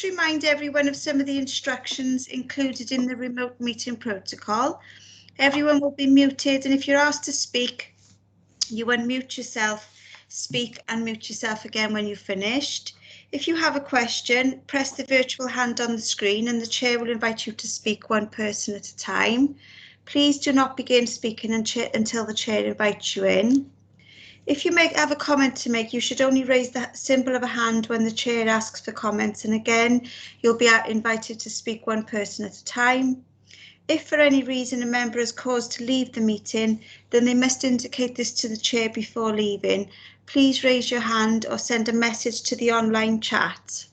remind everyone of some of the instructions included in the remote meeting protocol. Everyone will be muted, and if you're asked to speak, you unmute yourself, speak and mute yourself again when you've finished. If you have a question, press the virtual hand on the screen and the chair will invite you to speak one person at a time. Please do not begin speaking until the chair invites you in. If you have a comment to make, you should only raise the symbol of a hand when the chair asks for comments, and again, you'll be invited to speak one person at a time. If for any reason a member is caused to leave the meeting, then they must indicate this to the chair before leaving. Please raise your hand or send a message to the online chat.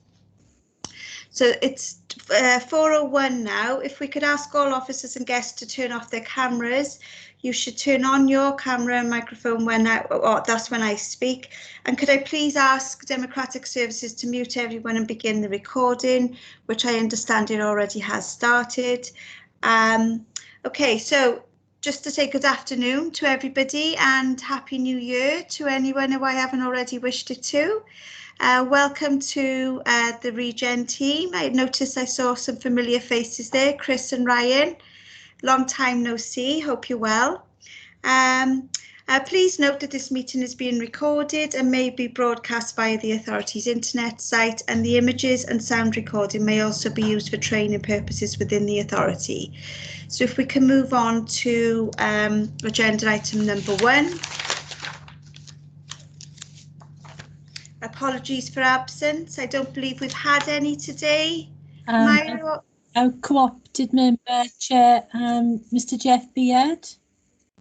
So it's 4:01 now. If we could ask all officers and guests to turn off their cameras. You should turn on your camera and microphone that's when I speak. And could I please ask Democratic Services to mute everyone and begin the recording, which I understand it already has started. Okay, so just to say good afternoon to everybody and Happy New Year to anyone who I haven't already wished it to. Welcome to the Regen team. I noticed I saw some familiar faces there, Chris and Ryan. Long time no see, hope you're well. Please note that this meeting is being recorded and may be broadcast via the authority's internet site, and the images and sound recording may also be used for training purposes within the authority. So if we can move on to agenda item number 1. Apologies for absence. I don't believe we've had any today. Myra? Our co-opted member, Chair, Mr. Jeff Beard.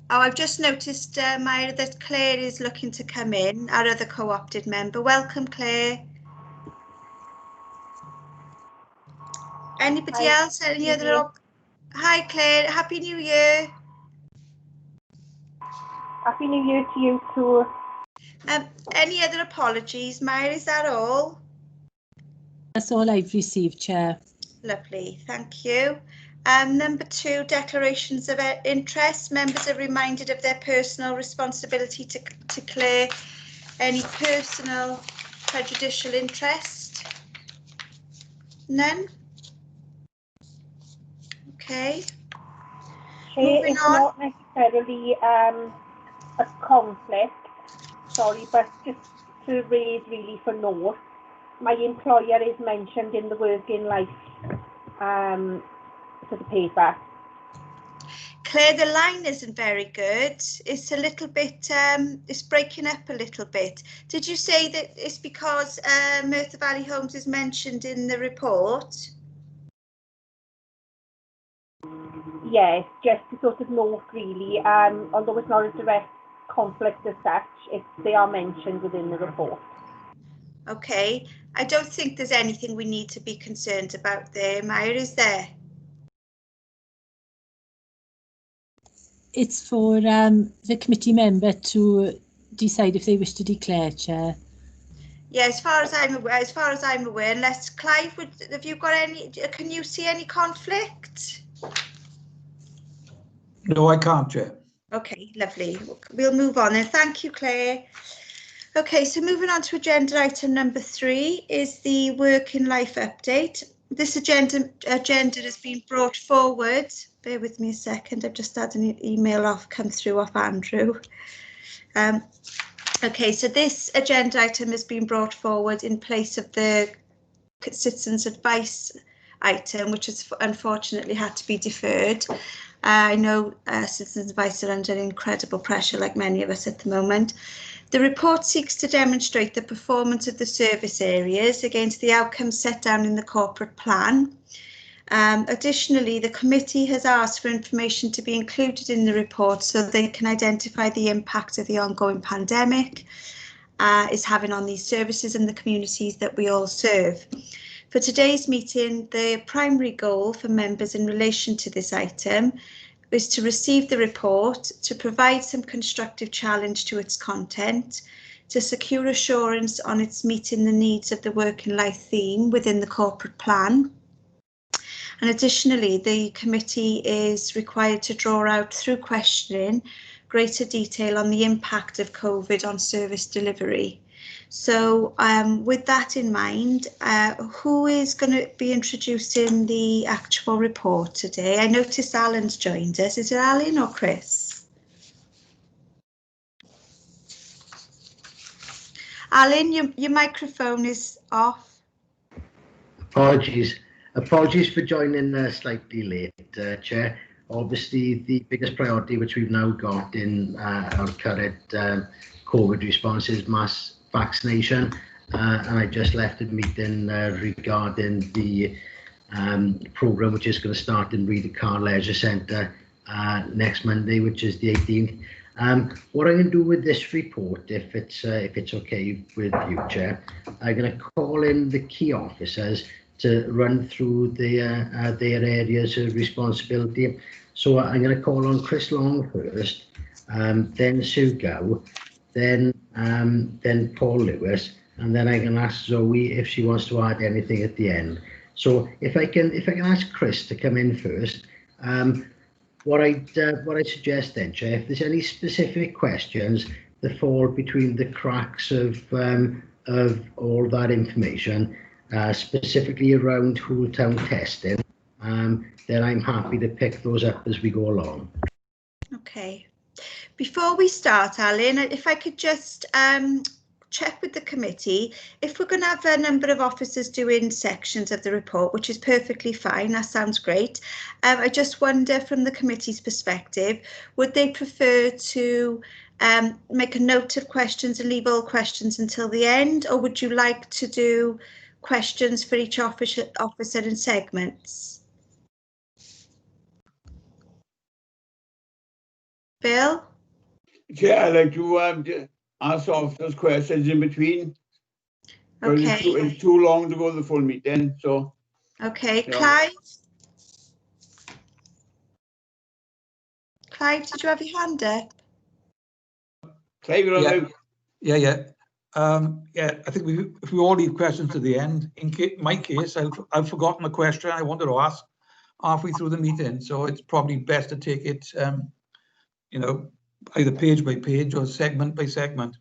Oh, I've just noticed, Myra, that Claire is looking to come in, our other co-opted member. Welcome, Claire. Anybody else? Any other? Hi, Claire. Happy New Year. Happy New Year to you too. Any other apologies, Myra? Is that all? That's all I've received, Chair. Lovely, thank you. Number 2, declarations of interest. Members are reminded of their personal responsibility to clear any personal prejudicial interest. None? Okay. It's on. Not necessarily a conflict, sorry, but just to raise really for note, my employer is mentioned in the working life for the paper. Claire, the line isn't very good. It's a little bit, it's breaking up a little bit. Did you say that it's because Merthyr Valley Homes is mentioned in the report? Yes, just to sort of note really, although it's not a direct conflict as such, they are mentioned within the report. Okay, I don't think there's anything we need to be concerned about there, Myra, is there? It's for the committee member to decide if they wish to declare, Chair. Yeah, as far as I'm aware, unless Clive, have you got any? Can you see any conflict? No, I can't, Chair. Okay, lovely. We'll move on then. Thank you, Claire. Okay, so moving on to agenda item number 3 is the working life update. This agenda has been brought forward. Bear with me a second. I've just had an email come through off Andrew. Okay, so this agenda item has been brought forward in place of the citizens' advice item, which has unfortunately had to be deferred. I know citizens' advice are under incredible pressure, like many of us at the moment. The report seeks to demonstrate the performance of the service areas against the outcomes set down in the corporate plan. Additionally, the committee has asked for information to be included in the report so they can identify the impact of the ongoing pandemic is having on these services and the communities that we all serve. For today's meeting, the primary goal for members in relation to this item is to receive the report, to provide some constructive challenge to its content, to secure assurance on its meeting the needs of the working life theme within the corporate plan. And additionally, the committee is required to draw out through questioning greater detail on the impact of COVID on service delivery. So with that in mind, who is going to be introducing the actual report today? I noticed Alan's joined us. Is it Alan or Chris? Alan, your microphone is off. Apologies for joining slightly late, Chair. Obviously, the biggest priority which we've now got in our current COVID response is mass vaccination, and I just left a meeting regarding the programme which is going to start in Reader Car Leisure Centre next Monday, which is the 18th. What I'm going to do with this report, if it's okay with you, Chair, I'm going to call in the key officers to run through their areas of responsibility. So I'm going to call on Chris Long first, then Sue Gow, then Paul Lewis, and then I can ask Zoe if she wants to add anything at the end. So if I can ask Chris to come in first. What I suggest then, Chair, if there's any specific questions that fall between the cracks of all that information, specifically around whole town testing, then I'm happy to pick those up as we go along. Okay. Before we start, Alan, if I could just check with the committee, if we're going to have a number of officers doing sections of the report, which is perfectly fine, that sounds great. I just wonder from the committee's perspective, would they prefer to make a note of questions and leave all questions until the end, or would you like to do questions for each officer in segments? Bill? Yeah, I'd like to ask officers questions in between. Okay. It's too long to go to the full meeting, so. Okay, Yeah. Clive? Clive, did you have your hand up? Clive, you're on. Yeah. I think if we all leave questions to the end. In my case, I've forgotten a question I wanted to ask halfway through the meeting, so it's probably best to take it, either page by page or segment by segment.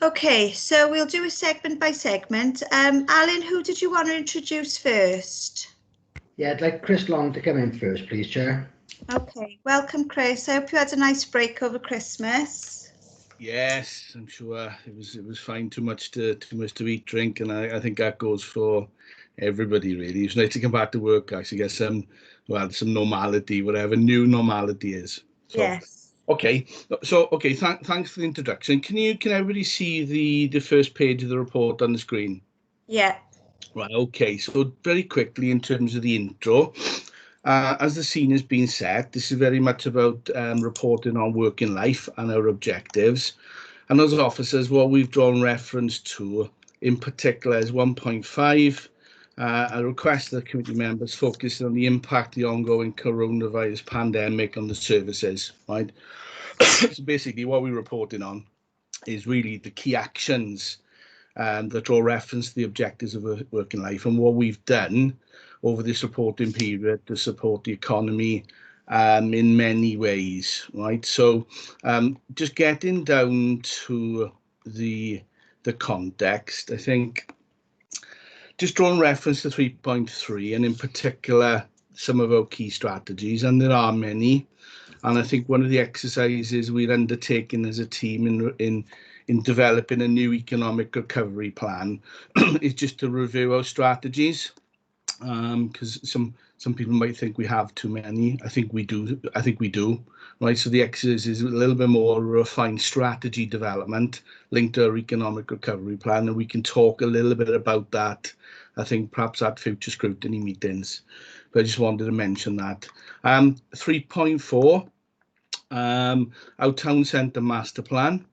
Okay, so we'll do a segment by segment. Alan, who did you want to introduce first? Yeah, I'd like Chris Long to come in first, please, Chair. Okay, welcome, Chris. I hope you had a nice break over Christmas. Yes, I'm sure it was fine. Too much to eat, drink, and I think that goes for everybody really. It's nice to come back to work, actually get some normality, whatever new normality is. So, yes. Okay. So thanks for the introduction. Can everybody see the first page of the report on the screen? Yeah. Right. Okay. So very quickly in terms of the intro. As the scene has been set, this is very much about reporting on working life and our objectives. And as officers, what we've drawn reference to in particular is 1.5, a request that committee members focus on the impact the ongoing coronavirus pandemic on the services, right? So basically what we're reporting on is really the key actions that draw reference to the objectives of working life and what we've done over this reporting period to support the economy in many ways, right? So just getting down to the context, I think just drawing reference to 3.3 and in particular some of our key strategies, and there are many. And I think one of the exercises we're undertaking as a team in developing a new economic recovery plan is just to review our strategies, because some people might think we have too many. I think we do. Right. So the exercise is a little bit more refined strategy development linked to our economic recovery plan, and we can talk a little bit about that, I think, perhaps at future scrutiny meetings. But I just wanted to mention that. 3.4, our town centre master plan.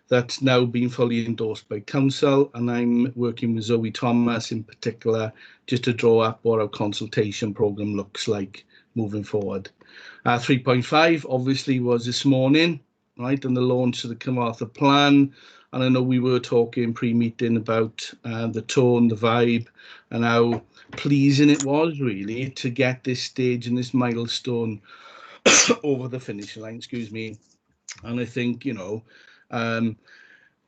That's now been fully endorsed by council, and I'm working with Zoe Thomas in particular just to draw up what our consultation programme looks like moving forward. 3.5 obviously was this morning, right, and the launch of the Carmarthen plan. And I know we were talking pre-meeting about the tone, the vibe, and how pleasing it was really to get this stage and this milestone over the finish line, excuse me. And I think,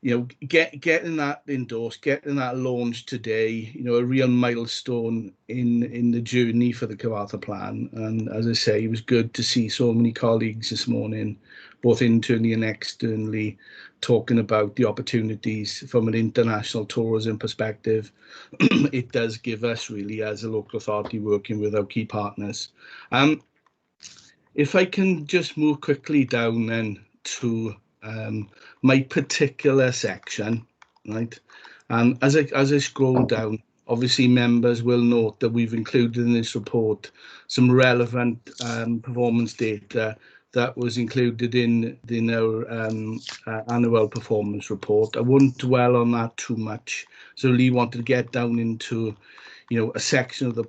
you know, getting that endorsed, getting that launched today, you know, a real milestone in the journey for the Cyfarthfa plan. And as I say, it was good to see so many colleagues this morning, both internally and externally, talking about the opportunities from an international tourism perspective. It does give us, really, as a local authority working with our key partners. If I can just move quickly down then to my particular section, right? And as I scroll down, obviously members will note that we've included in this report some relevant performance data that was included in our annual performance report. I won't dwell on that too much. So really wanted to get down into, you know, a section of the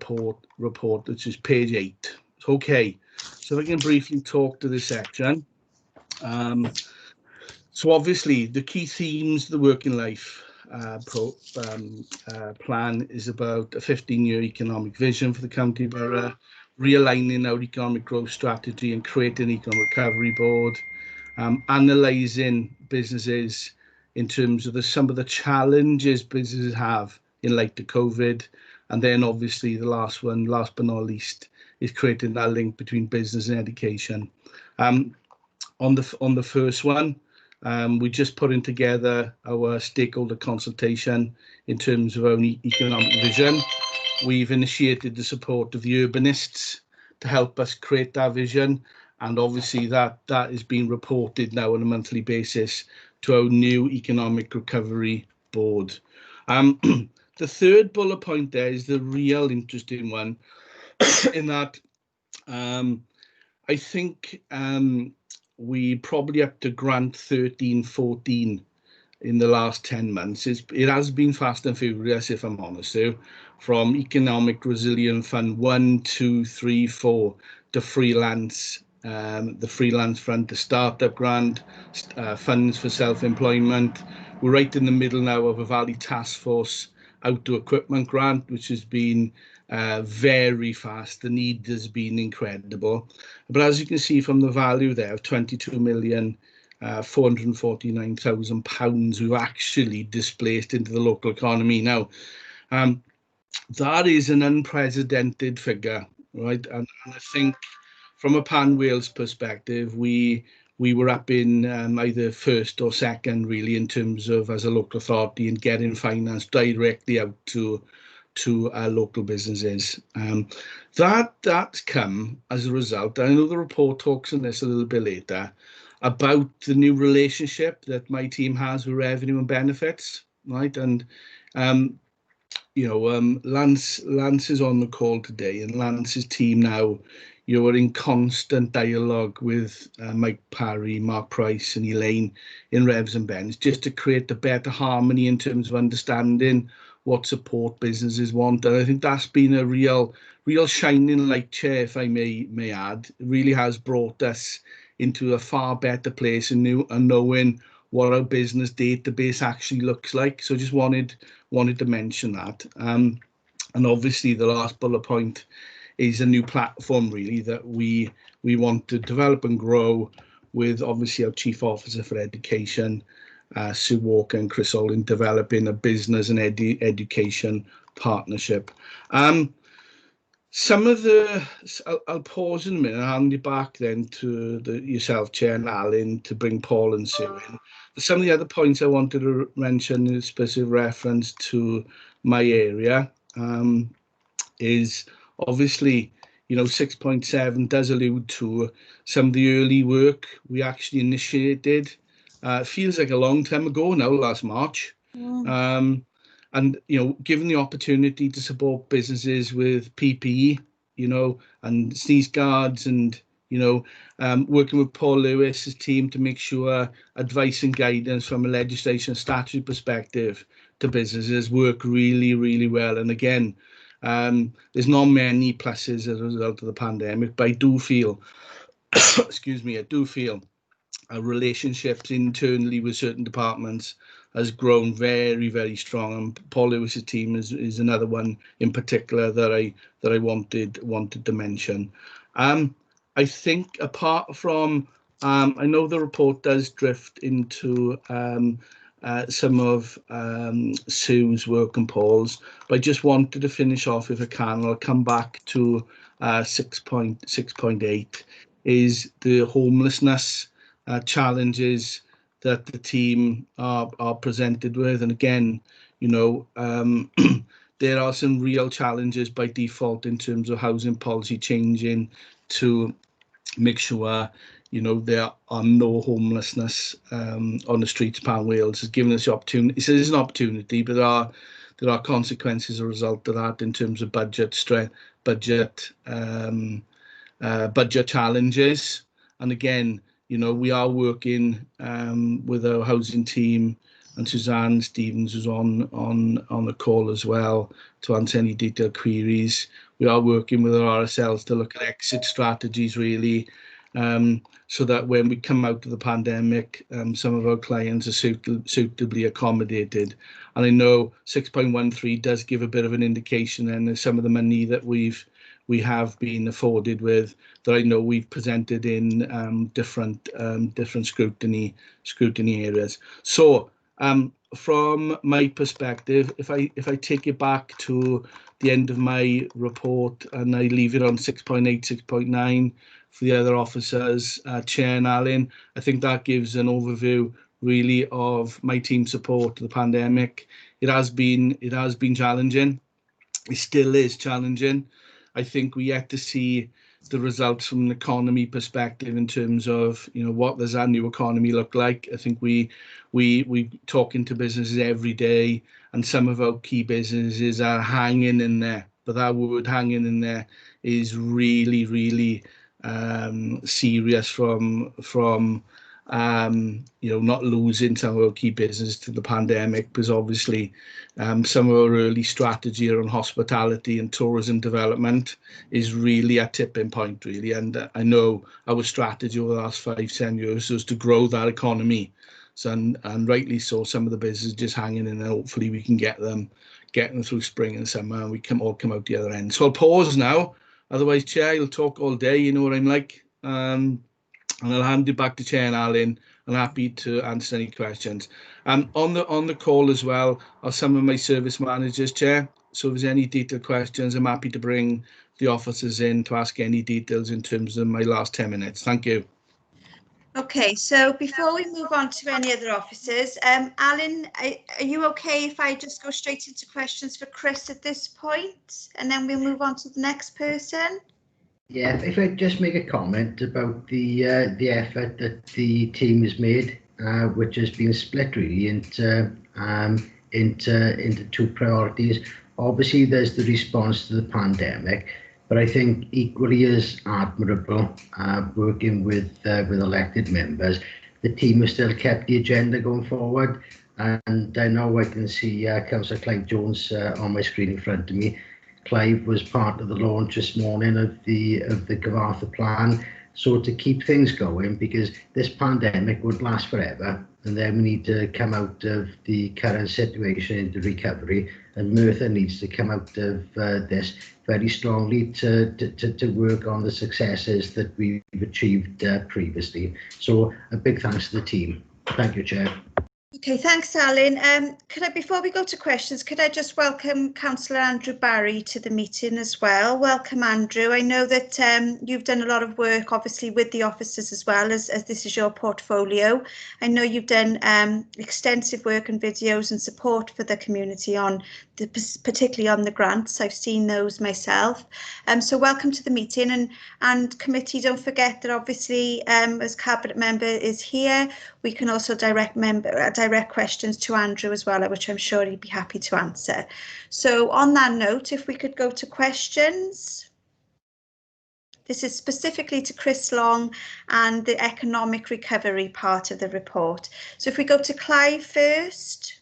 report which is page 8. Okay, so if I can briefly talk to this section. So obviously the key themes of the Working Life plan is about a 15-year economic vision for the county borough, realigning our economic growth strategy and creating an economic recovery board, analysing businesses in terms of some of the challenges businesses have in light of COVID, and then obviously the last but not least, is creating that link between business and education. On the first one, we're just putting together our stakeholder consultation in terms of our economic vision. We've initiated the support of the urbanists to help us create that vision, and obviously that is being reported now on a monthly basis to our new economic recovery board. The third bullet point there is the real interesting one, in that I think we probably up to grant 13, 14 in the last 10 months. It has been fast and furious, if I'm honest, so from Economic Resilience Fund 1, 2, 3, 4 to freelance, the freelance fund, the startup grant, funds for self-employment. We're right in the middle now of a Valley Task Force outdoor equipment grant, which has been very fast. The need has been incredible. But as you can see from the value there of £22,449,000 we've actually displaced into the local economy now. That is an unprecedented figure, right? And I think from a Pan Wales perspective, we were up in either first or second, really, in terms of, as a local authority, and getting finance directly out to our local businesses. That's come as a result. I know the report talks on this a little bit later about the new relationship that my team has with revenue and benefits, right? And you know, Lance is on the call today, and Lance's team now, you are in constant dialogue with Mike Parry, Mark Price and Elaine in Revs and Bens, just to create a better harmony in terms of understanding what support businesses want. And I think that's been a real shining light, Chair, if I may add. It really has brought us into a far better place and knowing what our business database actually looks like. So just wanted to mention that. And obviously the last bullet point is a new platform, really, that we want to develop and grow with, obviously, our Chief Officer for Education, Sue Walker and Chris Olin, developing a business and education partnership. Some of I'll pause in a minute and hand you back then to yourself, Chair, and Alan, to bring Paul and Sue in. Some of the other points I wanted to mention in specific reference to my area is obviously, you know, 6.7 does allude to some of the early work we actually initiated. It feels like a long time ago now, last March. And, you know, given the opportunity to support businesses with PPE, you know, and sneeze guards and, you know, working with Paul Lewis's team to make sure advice and guidance from a legislation and statutory perspective to businesses work really, really well. And again, there's not many pluses as a result of the pandemic, but I do feel, excuse me, I do feel our relationships internally with certain departments has grown very, very strong. And Paul Lewis's team is another one in particular that I wanted to mention. I think apart from, I know the report does drift into some of Sue's work and Paul's, but I just wanted to finish off, if I can. I'll come back to 6.8 is the homelessness challenges that the team are presented with. And again, you know, there are some real challenges by default in terms of housing policy changing to make sure, you know, there are no homelessness on the streets of Pan Wales. Has given us the opportunity. It is an opportunity, but there are consequences as a result of that in terms of budget challenges. And again, you know, we are working with our housing team, and Suzanne Stevens was on the call as well to answer any detailed queries. We are working with our RSLs to look at exit strategies, really, so that when we come out of the pandemic, some of our clients are suitably accommodated. And I know 6.13 does give a bit of an indication, and there's some of the money that we have been afforded with that I know we've presented in different scrutiny areas. So from my perspective, if I take it back to the end of my report and I leave it on 6.8, 6.9 for the other officers, Chair and Alan, I think that gives an overview really of my team's support to the pandemic. It has been challenging. It still is challenging. I think we yet to see the results from an economy perspective in terms of, you know, what does our new economy look like. I think we talking to businesses every day, and some of our key businesses are hanging in there. But that word hanging in there is really, really serious from you know, not losing some of our key business to the pandemic, because obviously some of our early strategy around hospitality and tourism development is really a tipping point, really. And I know our strategy over the last 5-10 years was to grow that economy. So, and rightly so, some of the businesses just hanging in there. Hopefully we can get them through spring and summer, and we can all come out the other end. So I'll pause now. Otherwise, Chair, you'll talk all day. You know what I'm like. And I'll hand it back to Chair and Alan. I'm happy to answer any questions. On the call as well are some of my service managers, Chair. So if there's any detailed questions, I'm happy to bring the officers in to ask any details in terms of my last 10 minutes. Thank you. Okay, so before we move on to any other officers, Alan, are you okay if I just go straight into questions for Chris at this point, and then we'll move on to the next person? Yeah, if I just make a comment about the effort that the team has made, which has been split really into two priorities. Obviously, there's the response to the pandemic, but I think equally as admirable, working with elected members, the team has still kept the agenda going forward. And I know I can see Councillor Clive Jones on my screen in front of me. Clive was part of the launch this morning of the Gyfartha plan. So to keep things going, because this pandemic would last forever, and then we need to come out of the current situation into recovery, and Merthyr needs to come out of this very strongly to work on the successes that we've achieved previously. So a big thanks to the team. Thank you, Chair. Okay, thanks, Alan. Before we go to questions, could I just welcome Councillor Andrew Barry to the meeting as well? Welcome, Andrew. I know that you've done a lot of work, obviously, with the officers as well, as this is your portfolio. I know you've done extensive work and videos and support for the community on particularly on the grants. I've seen those myself. So welcome to the meeting, and committee, don't forget that obviously as cabinet member is here, we can also direct questions to Andrew as well, which I'm sure he'd be happy to answer. So on that note, if we could go to questions. This is specifically to Chris Long and the economic recovery part of the report. So if we go to Clive first.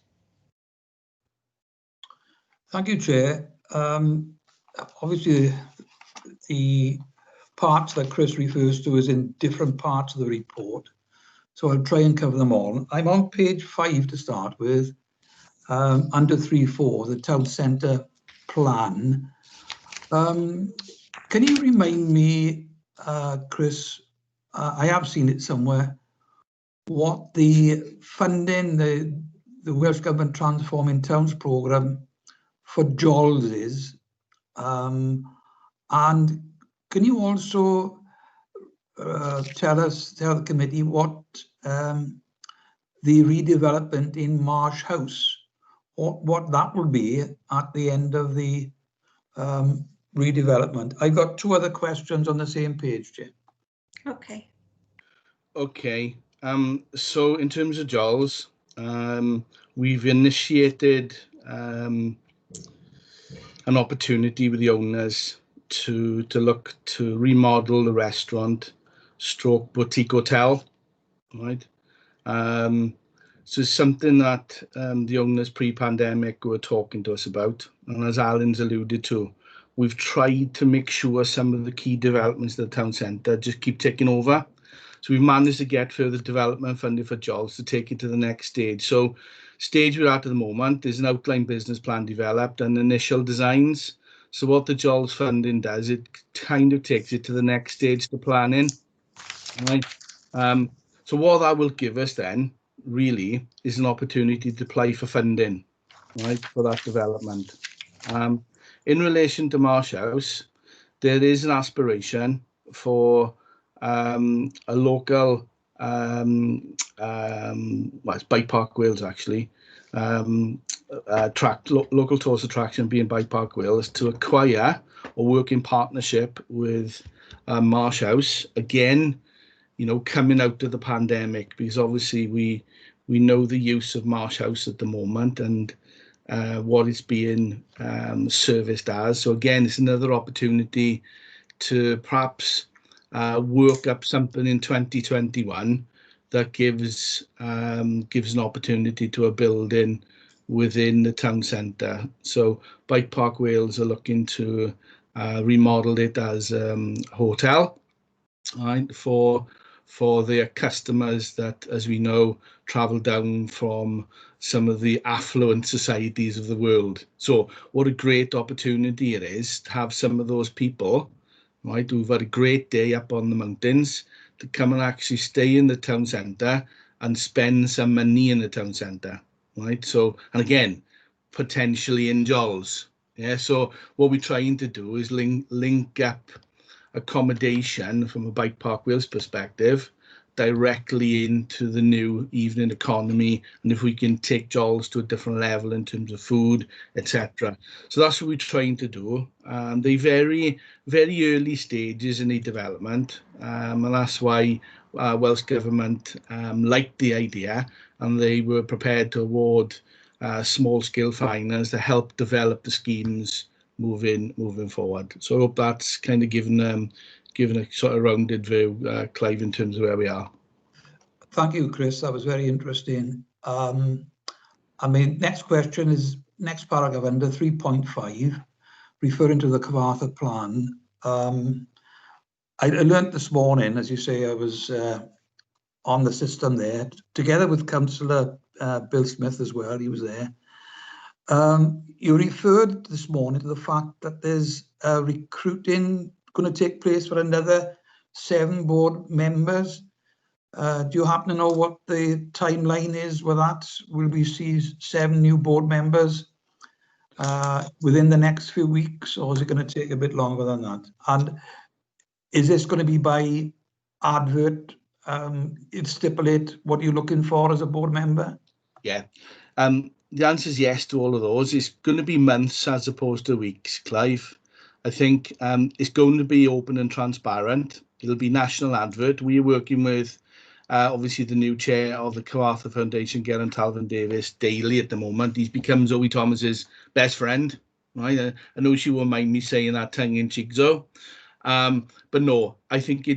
Thank you, Chair. Obviously, the parts that Chris refers to is in different parts of the report, so I'll try and cover them all. I'm on page 5 to start with, under 3.4, the town centre plan. Can you remind me, Chris, I have seen it somewhere, what the funding, the Welsh Government Transforming Towns programme for JOLS is, and can you also tell the committee what the redevelopment in Marsh House, what that will be at the end of the redevelopment? I've got two other questions on the same page, Chair. Okay. Okay. So in terms of JOLS, we've initiated an opportunity with the owners to look to remodel the restaurant stroke boutique hotel, right? So it's something that the owners pre-pandemic were talking to us about, and as Alan's alluded to, we've tried to make sure some of the key developments of the town centre just keep taking over. So we've managed to get further development funding for JOLS to take it to the next stage. So stage we're at the moment, there's an outline business plan developed and initial designs. So what the JOLS funding does, it kind of takes it to the next stage, the planning, right? So what that will give us then really is an opportunity to apply for funding, right, for that development. In relation to Marsh House, there is an aspiration for a local, well, it's Bike Park Wales actually, local tourist attraction being Bike Park Wales, to acquire or work in partnership with Marsh House, again, you know, coming out of the pandemic, because obviously we know the use of Marsh House at the moment and what it's being serviced as. So again, it's another opportunity to perhaps work up something in 2021 that gives an opportunity to a building within the town centre. So Bike Park Wales are looking to remodel it as a hotel, right, for their customers that, as we know, travel down from some of the affluent societies of the world. So what a great opportunity it is to have some of those people, right, who've had a great day up on the mountains, to come and actually stay in the town centre and spend some money in the town centre, right? So, and again, potentially in JOLS. Yeah, so what we're trying to do is link up accommodation from a Bike Park Wales perspective directly into the new evening economy, and if we can take JOLS to a different level in terms of food, etc. So that's what we're trying to do. They very, very early stages in the development, and that's why Welsh Government liked the idea, and they were prepared to award small-scale finance to help develop the schemes moving forward. So I hope that's kind of given a sort of rounded view, Clive, in terms of where we are. Thank you, Chris. That was very interesting. I mean, next question is next paragraph under 3.5, referring to the Cyfarthfa plan. I learnt this morning, as you say, I was on the system there, together with Councillor Bill Smith as well, he was there. You referred this morning to the fact that there's recruiting going to take place for another 7 board members. Do you happen to know what the timeline is with that? Will we see 7 new board members within the next few weeks, or is it going to take a bit longer than that? And is this going to be by advert? It stipulate what you're looking for as a board member? Yeah. The answer is yes to all of those. It's going to be months as opposed to weeks, Clive. I think it's going to be open and transparent. It'll be national advert. We're working with, obviously, the new chair of the Cyfarthfa Foundation, Geraint Talvin Davis, daily at the moment. He's become Zoe Thomas's best friend, right? I know she won't mind me saying that tongue-in-cheek, Zoe. But no, I think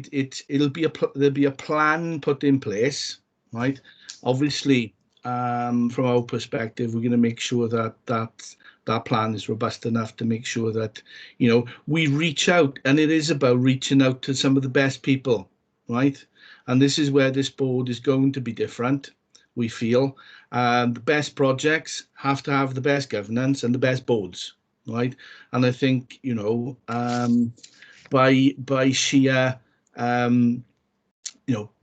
there'll be a plan put in place, right? Obviously, from our perspective, we're going to make sure that plan is robust enough to make sure that, you know, we reach out, and it is about reaching out to some of the best people, right? And this is where this board is going to be different, we feel. The best projects have to have the best governance and the best boards, right? And I think, you know, by sheer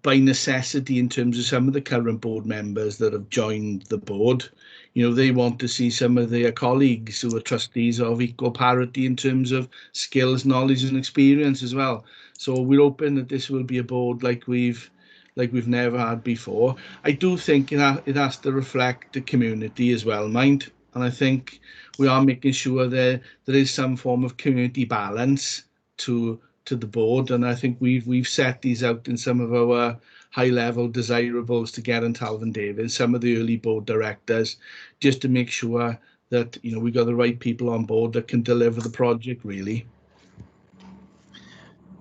by necessity, in terms of some of the current board members that have joined the board, they want to see some of their colleagues who are trustees of equal parity in terms of skills, knowledge and experience as well. So we're hoping that this will be a board like we've never had before. I do think it has to reflect the community as well, mind. And I think we are making sure there is some form of community balance to the board, and I think we've set these out in some of our high-level desirables to Geraint Talvin-Davies, some of the early board directors, just to make sure that we got the right people on board that can deliver the project really.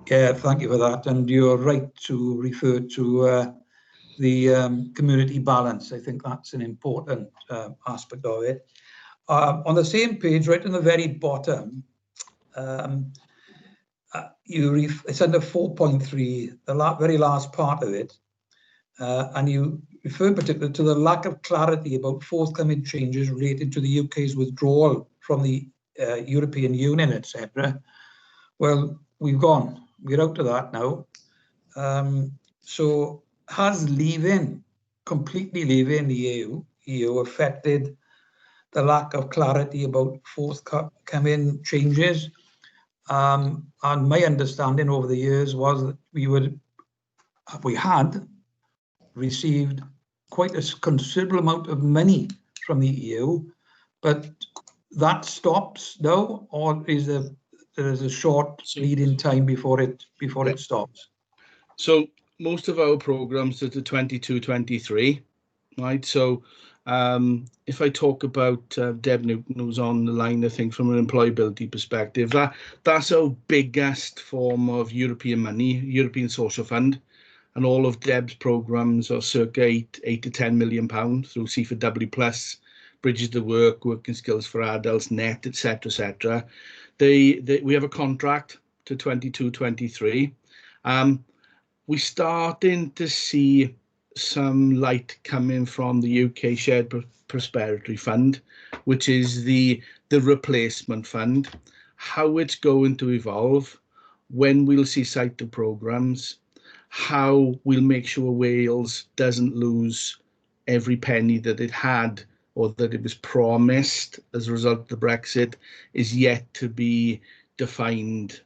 Yeah, thank you for that. And you're right to refer to the community balance. I think that's an important aspect of it. On the same page, right in the very bottom, it's under 4.3, the very last part of it, and you refer particularly to the lack of clarity about forthcoming changes related to the UK's withdrawal from the European Union, etc. Well, we're out of that now. So has completely leaving the EU affected the lack of clarity about forthcoming changes? And my understanding over the years was that we had received quite a considerable amount of money from the EU, but that stops now, or is there is a short lead-in time before it stops? So most of our programs are to 22-23, right? So if I talk about Deb Newton, who's on the line, I think from an employability perspective, that's our biggest form of European money, European Social Fund, and all of Deb's programs are circa 8 to 10 million pounds through C4W Plus, Bridges to Work, Working Skills for Adults, NET, etc., etc. We have a contract to 22-23. We're starting to see some light coming from the UK Shared Prosperity Fund, which is the replacement fund. How it's going to evolve, when we'll see sighted programmes, how we'll make sure Wales doesn't lose every penny that it had or that it was promised as a result of the Brexit, is yet to be defined,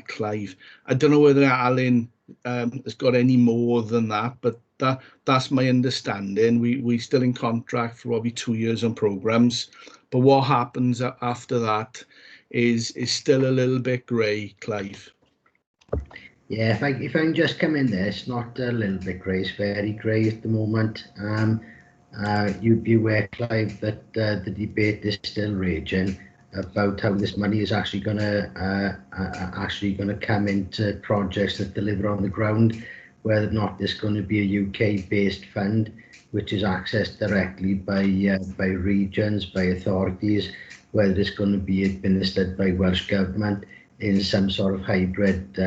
Clive. I don't know whether Alan has got any more than that, but that's my understanding. We're still in contract for probably 2 years on programmes, but what happens after that is still a little bit grey, Clive. Yeah, if I can just come in there, it's not a little bit grey, it's very grey at the moment. You'd be aware, Clive, that the debate is still raging about how this money is actually going to come into projects that deliver on the ground, whether or not there's going to be a UK-based fund which is accessed directly by regions, by authorities, whether it's going to be administered by Welsh Government in some sort of hybrid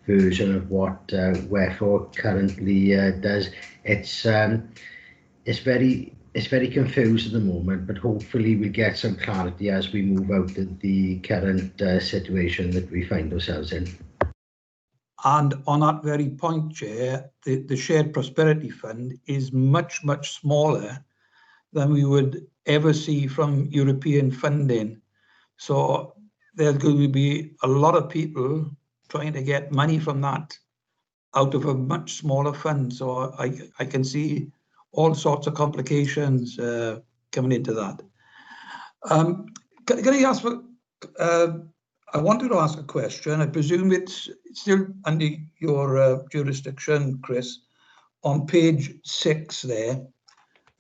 version of what WEFO currently does. It's very confused at the moment, but hopefully we'll get some clarity as we move out of the current situation that we find ourselves in. And on that very point, Chair, the Shared Prosperity Fund is much, much smaller than we would ever see from European funding. So there's going to be a lot of people trying to get money from that out of a much smaller fund. So I can see all sorts of complications coming into that. Can I ask for, I wanted to ask a question. I presume it's still under your jurisdiction, Chris. On page 6 there,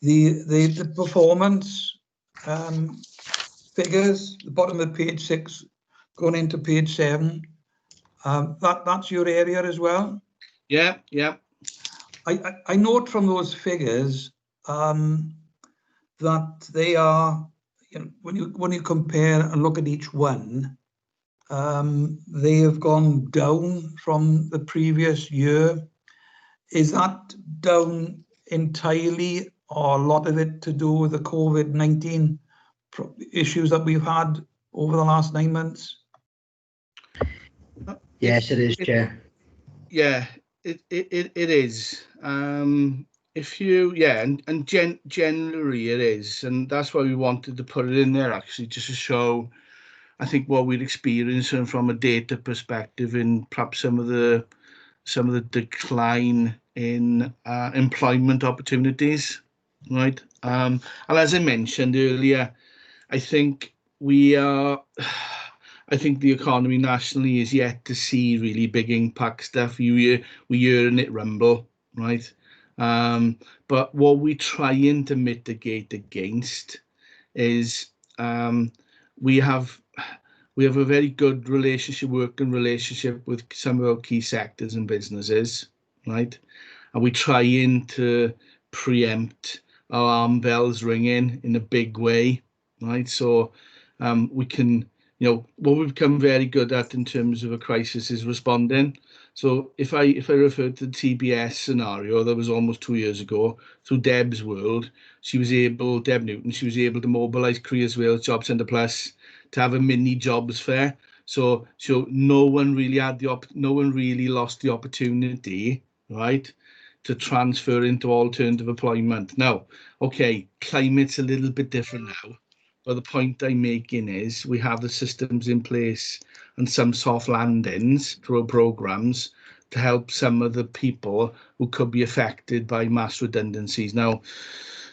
the performance figures, the bottom of page 6 going into page 7, that's your area as well? Yeah. I note from those figures that they are, when you compare and look at each one, they have gone down from the previous year. Is that down entirely, or a lot of it to do with the COVID-19 issues that we've had over the last 9 months? Yes, it is, Chair. Yeah, it is. If you, yeah, and generally it is, and that's why we wanted to put it in there actually, just to show, I think, what we're experiencing from a data perspective in perhaps some of the decline in employment opportunities, right? And as I mentioned earlier, I think I think the economy nationally is yet to see really big impact stuff. We're hearing it rumble, right? But what we're trying to mitigate against is we have a very good working relationship with some of our key sectors and businesses, right? And we're trying to preempt our alarm bells ringing in a big way, right? So we can, what we've become very good at in terms of a crisis is responding. So if I refer to the TBS scenario that was almost 2 years ago, through Deb's world, Deb Newton, she was able to mobilise Careers Wales Job Centre Plus to have a mini jobs fair. So no one really lost the opportunity, right, to transfer into alternative employment. Now, okay, climate's a little bit different now, but the point I'm making is we have the systems in place and some soft landings through our programs to help some of the people who could be affected by mass redundancies. Now,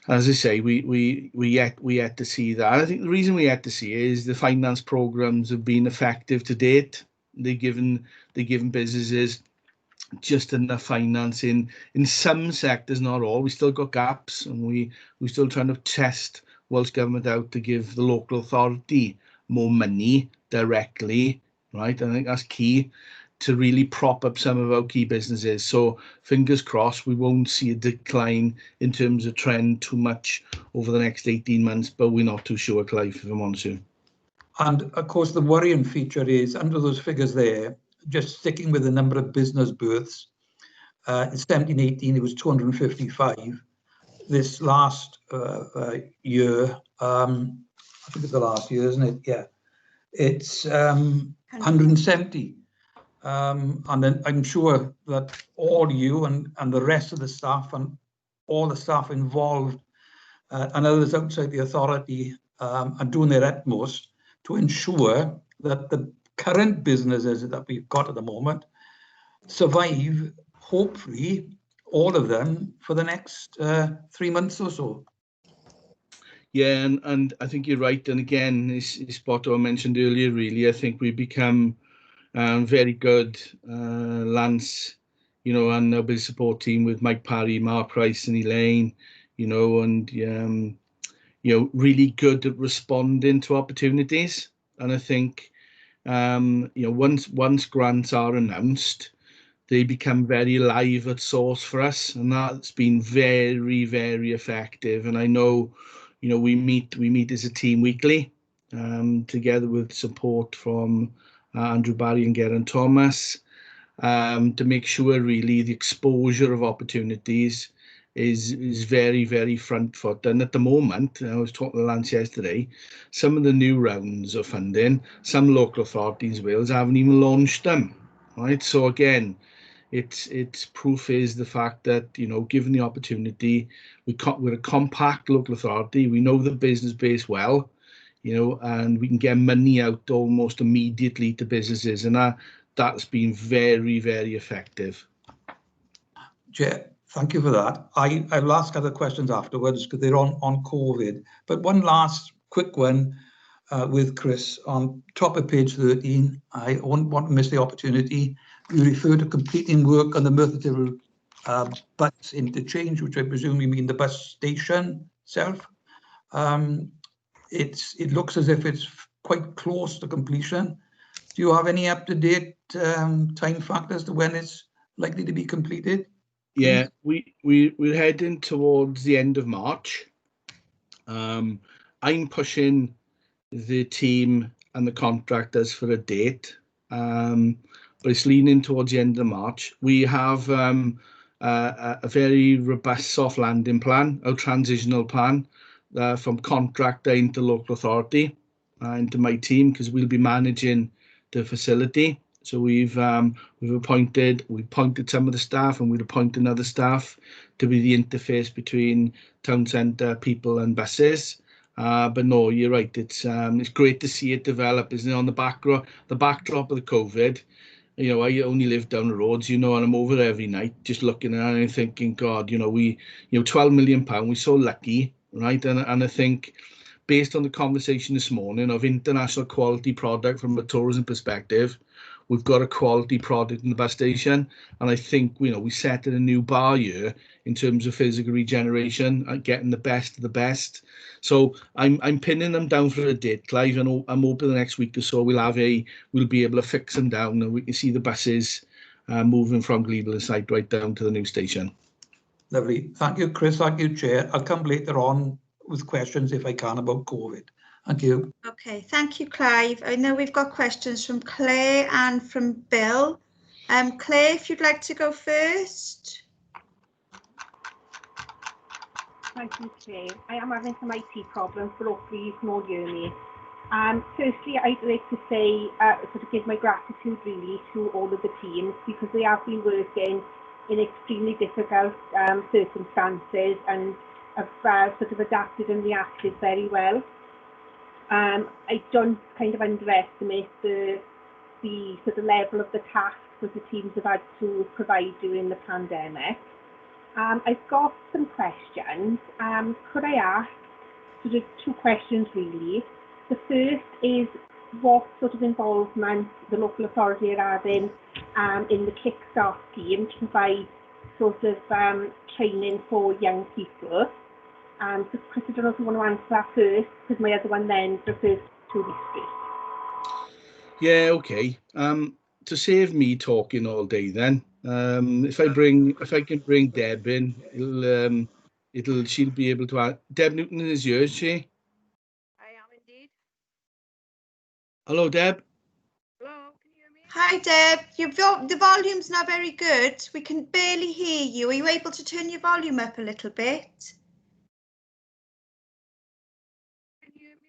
as I say, we yet to see that. I think the reason we yet to see is the finance programs have been effective to date. They're given businesses just enough finance in some sectors, not all. We still got gaps, and we're still trying to test Welsh Government out to give the local authority more money directly, right? I think that's key to really prop up some of our key businesses. So fingers crossed we won't see a decline in terms of trend too much over the next 18 months, but we're not too sure, Clive, if I'm honest with you. And of course, the worrying feature is under those figures there, just sticking with the number of business births, in 17-18 it was 255. This last year, I think it's the last year, isn't it? Yeah, it's 170. And then I'm sure that all you and the rest of the staff and all the staff involved and others outside the authority are doing their utmost to ensure that the current businesses that we've got at the moment survive, hopefully, all of them for the next 3 months or so. Yeah, and I think you're right. And again, it's what I mentioned earlier, really. I think we've become very good, Lance, and our business support team with Mike Parry, Mark Price and Elaine, and really good at responding to opportunities. And I think, once grants are announced, they become very live at source for us, and that's been very, very effective. And I know, we meet as a team weekly, together with support from Andrew Barry and Geraint Thomas, to make sure really the exposure of opportunities is very, very front foot. And at the moment, I was talking to Lance yesterday, some of the new rounds of funding, some local authorities in Wales haven't even launched them, right? So again, it's proof is the fact that, given the opportunity, we're a compact local authority, we know the business base well, and we can get money out almost immediately to businesses, and that's been very, very effective. Chair, thank you for that. I'll ask other questions afterwards because they're on COVID. But one last quick one with Chris on top of page 13. I won't want to miss the opportunity. You refer to completing work on the Merthyr bus interchange, which I presume you mean the bus station itself. It looks as if it's quite close to completion. Do you have any up-to-date time factor as to when it's likely to be completed? Yeah, we're heading towards the end of March. I'm pushing the team and the contractors for a date, but it's leaning towards the end of March. We have a very robust soft landing plan, a transitional plan, from contractor into local authority, into my team, because we'll be managing the facility. So we've appointed some of the staff, and we've appointed other staff to be the interface between town centre people and buses. But no, you're right. It's great to see it develop, isn't it? On the backdrop of the COVID, you know, I only live down the roads, you know, and I'm over there every night just looking at it and thinking, God, you know, £12 million, we're so lucky, right? And I think, based on the conversation this morning of international quality product from a tourism perspective, we've got a quality product in the bus station, and I think, you know, we set a new bar here in terms of physical regeneration and getting the best of the best. So I'm pinning them down for a date, Clive, and I'm hoping the next week or so we'll be able to fix them down, and we can see the buses moving from Glebel site right down to the new station. Lovely. Thank you, Chris. Thank you, Chair. I'll come later on with questions if I can about COVID. Thank you. Okay, thank you, Clive. I know we've got questions from Claire and from Bill. Claire, if you'd like to go first. Thank you, Chair. I am having some IT problems, but hopefully you can all hear me. Firstly, I'd like to say, sort of give my gratitude really to all of the teams, because they have been working in extremely difficult circumstances and have sort of adapted and reacted very well. I don't kind of underestimate the sort of level of the tasks that the teams have had to provide during the pandemic. I've got some questions. Could I ask sort of two questions really? The first is what sort of involvement the local authority are having in the Kickstart scheme to provide sort of training for young people. So Chris, I don't know if you want to answer that first, because my other one then refers to the street. Yeah, okay. To save me talking all day, then, if I can bring Deb in, she'll be able to add. Deb Newton is yours, is she? I am indeed. Hello, Deb. Hello, can you hear me? Hi, Deb. The volume's not very good. We can barely hear you. Are you able to turn your volume up a little bit? Can you hear me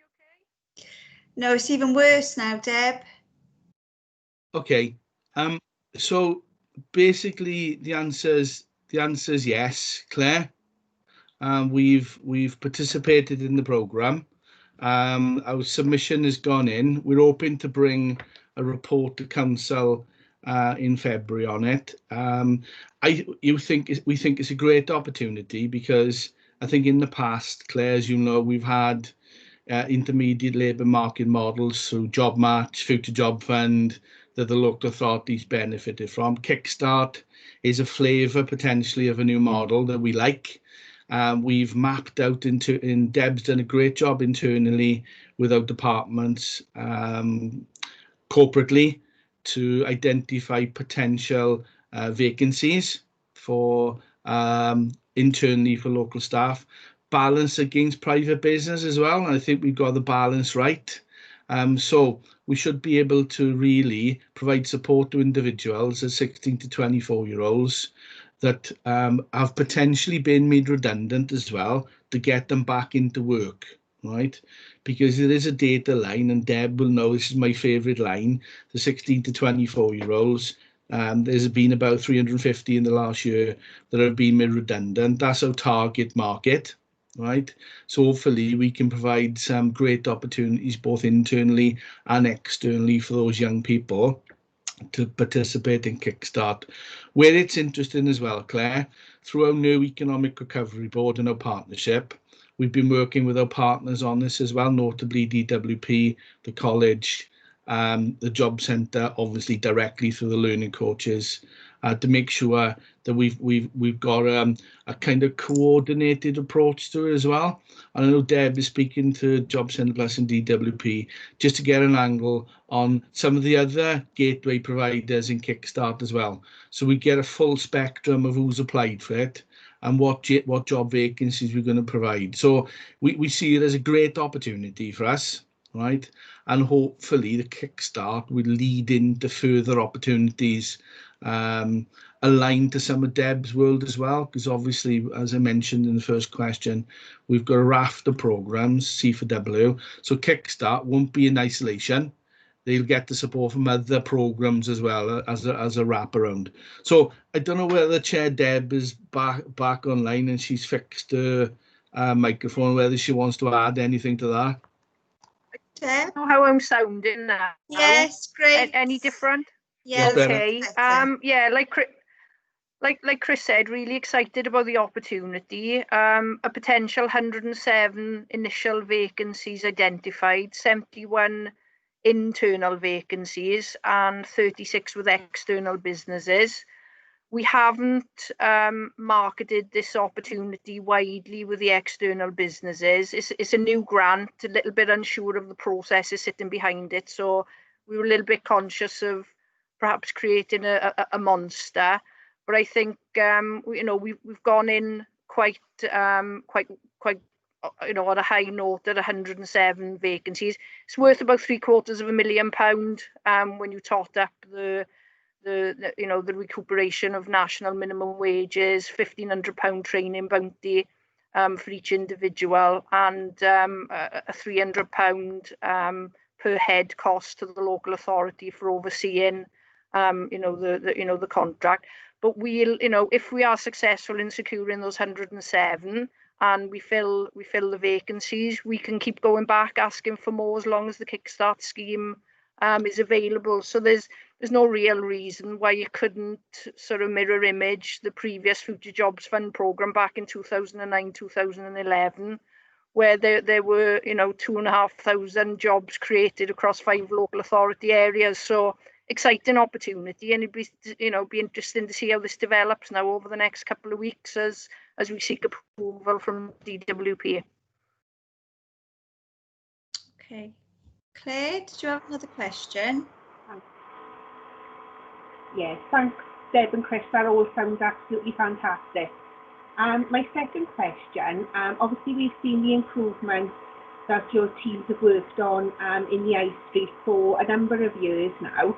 okay? No, it's even worse now, Deb. Okay. So basically the answer is yes, Claire. We've participated in the programme. Our submission has gone in. We're hoping to bring a report to council in February on it. We think it's a great opportunity, because I think in the past, Claire, as you know, we've had intermediate labour market models through Job Match, Future Job Fund, that the local authorities benefited from. Kickstart is a flavour potentially of a new model that we like. We've mapped out Deb's done a great job internally with our departments corporately to identify potential vacancies for internally for local staff, balance against private business as well. And I think we've got the balance right. So we should be able to really provide support to individuals as 16 to 24-year-olds that have potentially been made redundant as well, to get them back into work, right? Because there is a data line, and Deb will know this is my favourite line, the 16 to 24-year-olds. There's been about 350 in the last year that have been made redundant. That's our target market. Right, so hopefully we can provide some great opportunities both internally and externally for those young people to participate in Kickstart. Where it's interesting as well, Claire, through our new Economic Recovery Board and our partnership, we've been working with our partners on this as well, notably DWP, the college, the job centre, obviously directly through the learning coaches, to make sure that we've got a kind of coordinated approach to it as well. And I know Deb is speaking to Job Centre Plus and DWP just to get an angle on some of the other gateway providers in Kickstart as well. So we get a full spectrum of who's applied for it and what job vacancies we're going to provide. So we see it as a great opportunity for us, right? And hopefully the Kickstart will lead into further opportunities aligned to some of Deb's world as well, because obviously, as I mentioned in the first question, we've got a raft of programs, C4W, so Kickstart won't be in isolation. they'll get the support from other programs as well as a wraparound. So I don't know whether Chair Deb is back online and she's fixed her microphone, whether she wants to add anything to that. Deb? Know how I'm sounding now? Yes, great. Any different? Yes. Okay. Better. Yeah, like Chris said, really excited about the opportunity. A potential 107 initial vacancies identified, 71 internal vacancies and 36 with external businesses. We haven't marketed this opportunity widely with the external businesses. It's a new grant, a little bit unsure of the processes sitting behind it. So we were a little bit conscious of perhaps creating a monster. But I think we've gone in quite on a high note at 107 vacancies. It's worth about £750,000 when you tot up the recuperation of national minimum wages, £1,500 training bounty for each individual, and a £300 per head cost to the local authority for overseeing the contract. But we'll, if we are successful in securing those 107 and we fill the vacancies, we can keep going back asking for more as long as the Kickstart scheme is available. So there's no real reason why you couldn't sort of mirror image the previous Future Jobs Fund programme back in 2009-2011, where there were 2,500 jobs created across 5 local authority areas. So exciting opportunity, and it'd be be interesting to see how this develops now over the next couple of weeks as we seek approval from DWP. Okay. Claire, did you have another question? Yes, thanks Deb and Chris, that all sounds absolutely fantastic. My second question, obviously we've seen the improvements that your teams have worked on in the High Street for a number of years now.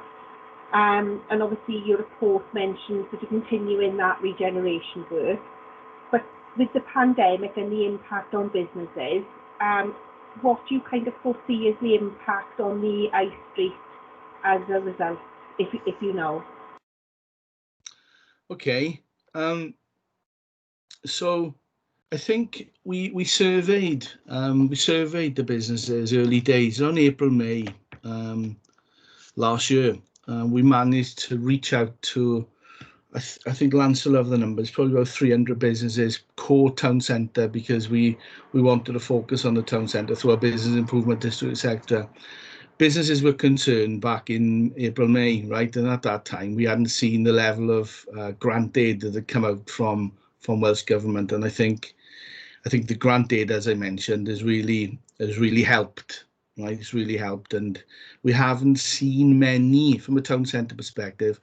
And obviously your report mentions that you're continuing that regeneration work. But with the pandemic and the impact on businesses, what do you kind of foresee as the impact on the High Street as a result, if you know? Okay. So I think we surveyed the businesses early days on April, May last year. We managed to reach out to, I think Lance will have the numbers, probably about 300 businesses, core town centre, because we wanted to focus on the town centre through our business improvement district sector. Businesses were concerned back in April, May, right? And at that time, we hadn't seen the level of grant aid that had come out from Welsh Government. And I think the grant aid, as I mentioned, has really helped. Right, it's really helped, and we haven't seen many from a town centre perspective,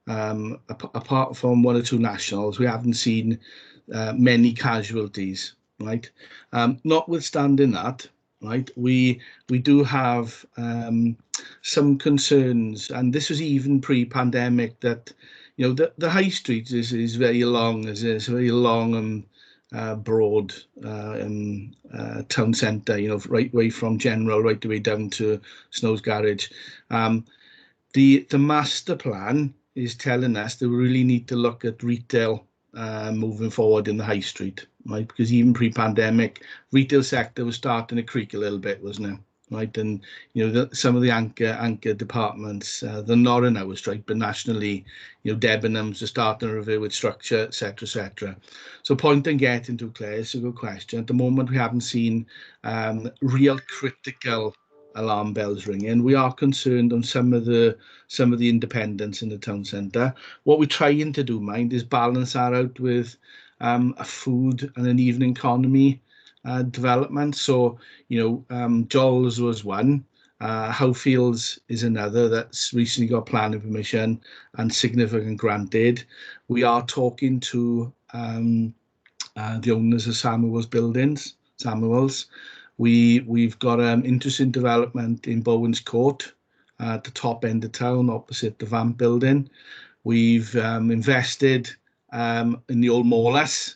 apart from 1 or 2 nationals. We haven't seen many casualties. Right, notwithstanding that, right, we do have some concerns, and this was even pre-pandemic, that the High Street is very long, is a very long and broad town centre, right way from General right the way down to Snow's Garage. The master plan is telling us that we really need to look at retail moving forward in the High Street, right? Because even pre-pandemic, retail sector was starting to creak a little bit, wasn't it? Right, and some of the anchor departments, they're not in our strike, but nationally, Debenhams are starting to review its structure, etc., etc. So, point I'm getting to, Claire, it's a good question. At the moment, we haven't seen real critical alarm bells ringing. We are concerned on some of the independents in the town centre. What we're trying to do, mind, is balance that out with a food and an evening economy development. So, Joel's was one, Howfields is another that's recently got planning permission and significant grant aid. We are talking to the owners of Samuel's buildings, We've got interesting development in Bowen's Court at the top end of town, opposite the Vamp building. We've invested in the old Morless,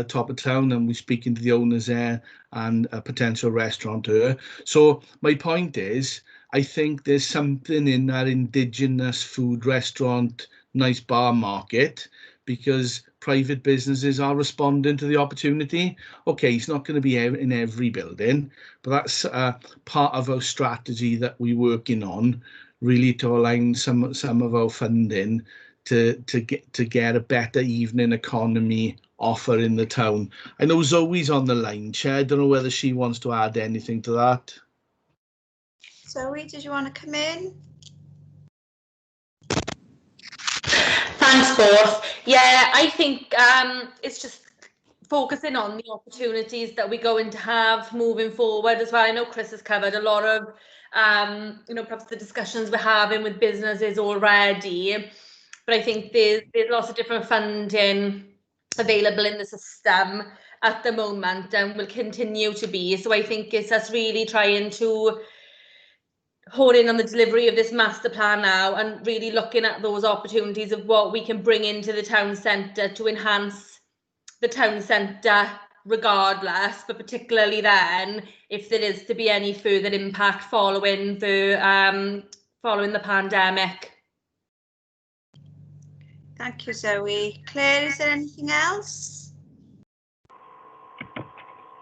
top of town, and we're speaking to the owners there and a potential restaurateur. So my point is, I think there's something in that indigenous food restaurant, nice bar market, because private businesses are responding to the opportunity. Okay, it's not going to be in every building, but that's part of our strategy that we're working on, really to align some of our funding to get a better evening economy offer in the town. I know Zoe's on the line, Chair. I don't know whether she wants to add anything to that. Zoe, did you want to come in? Thanks, both. Yeah, I think it's just focusing on the opportunities that we're going to have moving forward as well. I know Chris has covered a lot of, perhaps the discussions we're having with businesses already, but I think there's lots of different funding available in the system at the moment and will continue to be. So I think it's us really trying to hone in on the delivery of this master plan now and really looking at those opportunities of what we can bring into the town centre to enhance the town centre regardless, but particularly then if there is to be any further impact following the pandemic. Thank you, Zoe. Claire, is there anything else?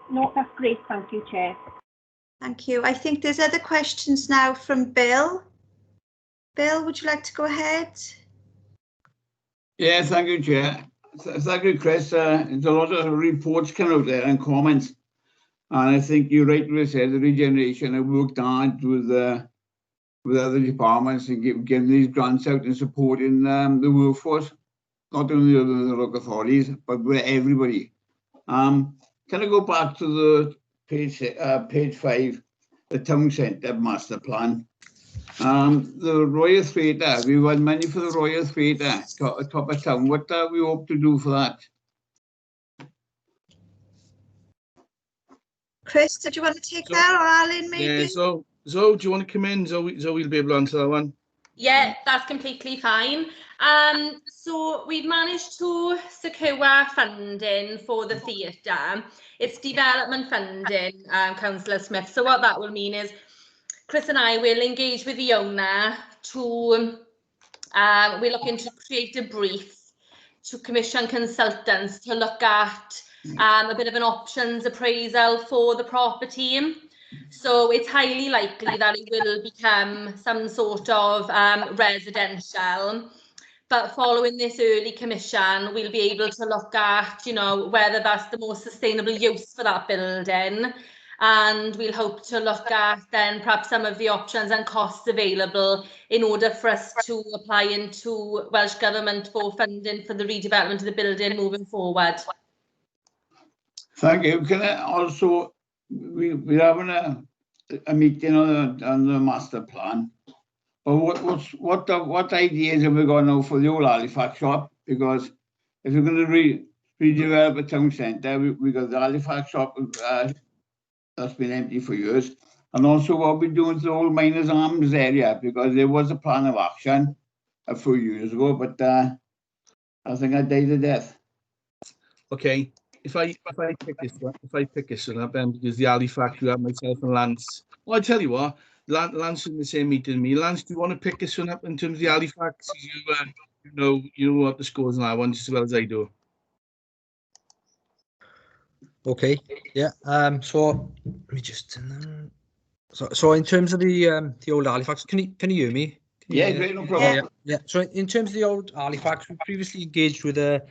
No, that's great. Thank you, Chair. Thank you. I think there's other questions now from Bill. Bill, would you like to go ahead? Yeah, thank you, Chair. Thank you, Chris. There's a lot of reports coming out there and comments. And I think you're right when you said the regeneration. I worked hard with other departments and getting these grants out and supporting the workforce, not only the local authorities, but with everybody. Can I go back to the page 5, the town centre master plan? The Royal Theatre, we want money for the Royal Theatre, top of town. What do we hope to do for that? Chris, did you want to take that, or Alan maybe? Yeah, so Zoe, do you want to come in? Zoe will be able to answer that one. Yeah, that's completely fine. So we've managed to secure funding for the theatre. It's development funding, Councillor Smith. So what that will mean is Chris and I will engage with the owner to, we're looking to create a brief to commission consultants to look at a bit of an options appraisal for the property. So it's highly likely that it will become some sort of residential. But following this early commission, we'll be able to look at, whether that's the most sustainable use for that building. And we'll hope to look at then perhaps some of the options and costs available in order for us to apply into Welsh Government for funding for the redevelopment of the building moving forward. Thank you. Can I also, we're having a meeting on the master plan. But what ideas have we got now for the old Halifax shop? Because if we're going to redevelop a town centre, we got the Halifax shop that's been empty for years, and also what we're doing to the old Miners Arms area, because there was a plan of action a few years ago, but I think I died a death. Okay, if I pick this one up, because the Halifax, you have myself and Lance. Well, I tell you what, Lance in the same meeting as me. Lance, do you want to pick this one up in terms of the Halifax? You know what the scores on that one just as well as I do. Okay, yeah. So let me just. So in terms of the old Halifax, can you hear me? Yeah, great, no problem. Yeah. So in terms of the old Halifax, we previously engaged with a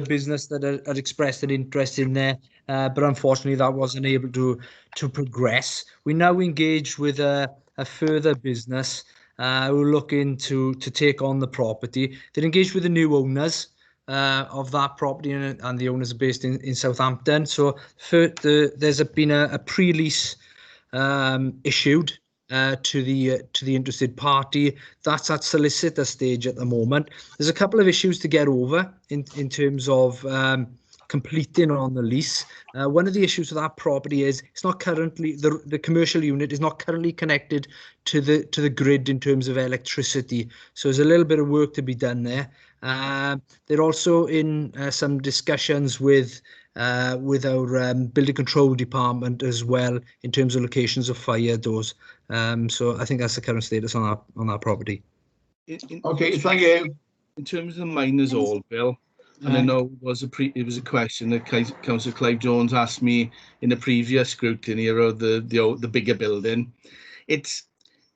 business that had expressed an interest in there, but unfortunately that wasn't able to progress. We now engage with a further business who are looking to take on the property. They're engaged with the new owners of that property, and the owners are based in Southampton. So there's been a pre-lease issued to the interested party. That's at solicitor stage at the moment. There's a couple of issues to get over in terms of completing on the lease. One of the issues with that property is it's not currently, the commercial unit is not currently connected to the grid in terms of electricity. So there's a little bit of work to be done there. They're also in some discussions with with our building control department as well in terms of locations of fire doors. So I think that's the current status on our property. Okay, thank you. In terms of the miners all, Bill, and I know it was a question that Councillor Clive Jones asked me in the previous scrutiny about the bigger building. It's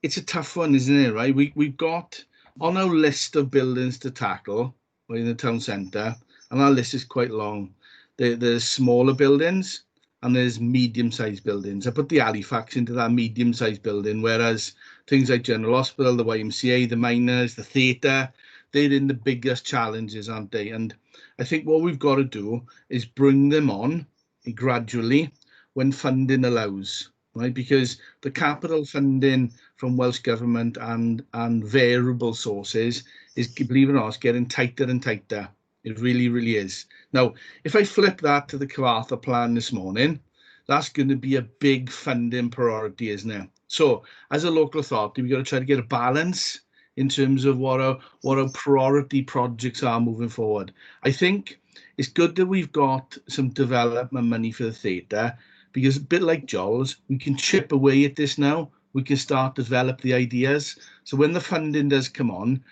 a tough one, isn't it? Right? We've got on our list of buildings to tackle in the town centre, and our list is quite long. There's smaller buildings and there's medium-sized buildings. I put the Halifax into that medium-sized building, whereas things like General Hospital, the YMCA, the miners, the theatre, they're in the biggest challenges, aren't they? And I think what we've got to do is bring them on gradually when funding allows, right? Because the capital funding from Welsh Government and variable sources is, believe it or not, getting tighter and tighter. It really, really is. Now, if I flip that to the Cyfarthfa plan this morning, that's going to be a big funding priority, isn't it? So, as a local authority, we've got to try to get a balance in terms of what our priority projects are moving forward. I think it's good that we've got some development money for the theatre, because a bit like Joel's, we can chip away at this now. We can start to develop the ideas. So when the funding does come on,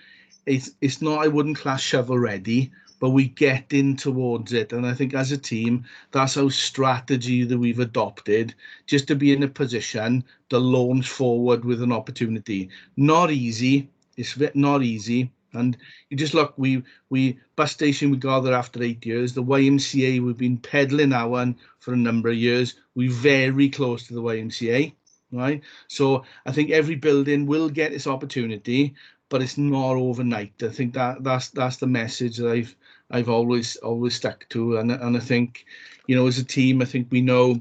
it's not, I wouldn't class shovel ready, but we get in towards it. And I think as a team, that's our strategy that we've adopted, just to be in a position to launch forward with an opportunity. Not easy. It's not easy. And you just look, we bus station, we got there after 8 years. The YMCA, we've been peddling that one for a number of years. We're very close to the YMCA, right? So I think every building will get this opportunity, but it's not overnight. I think that's the message that I've always stuck to. And I think, you know, as a team, I think we know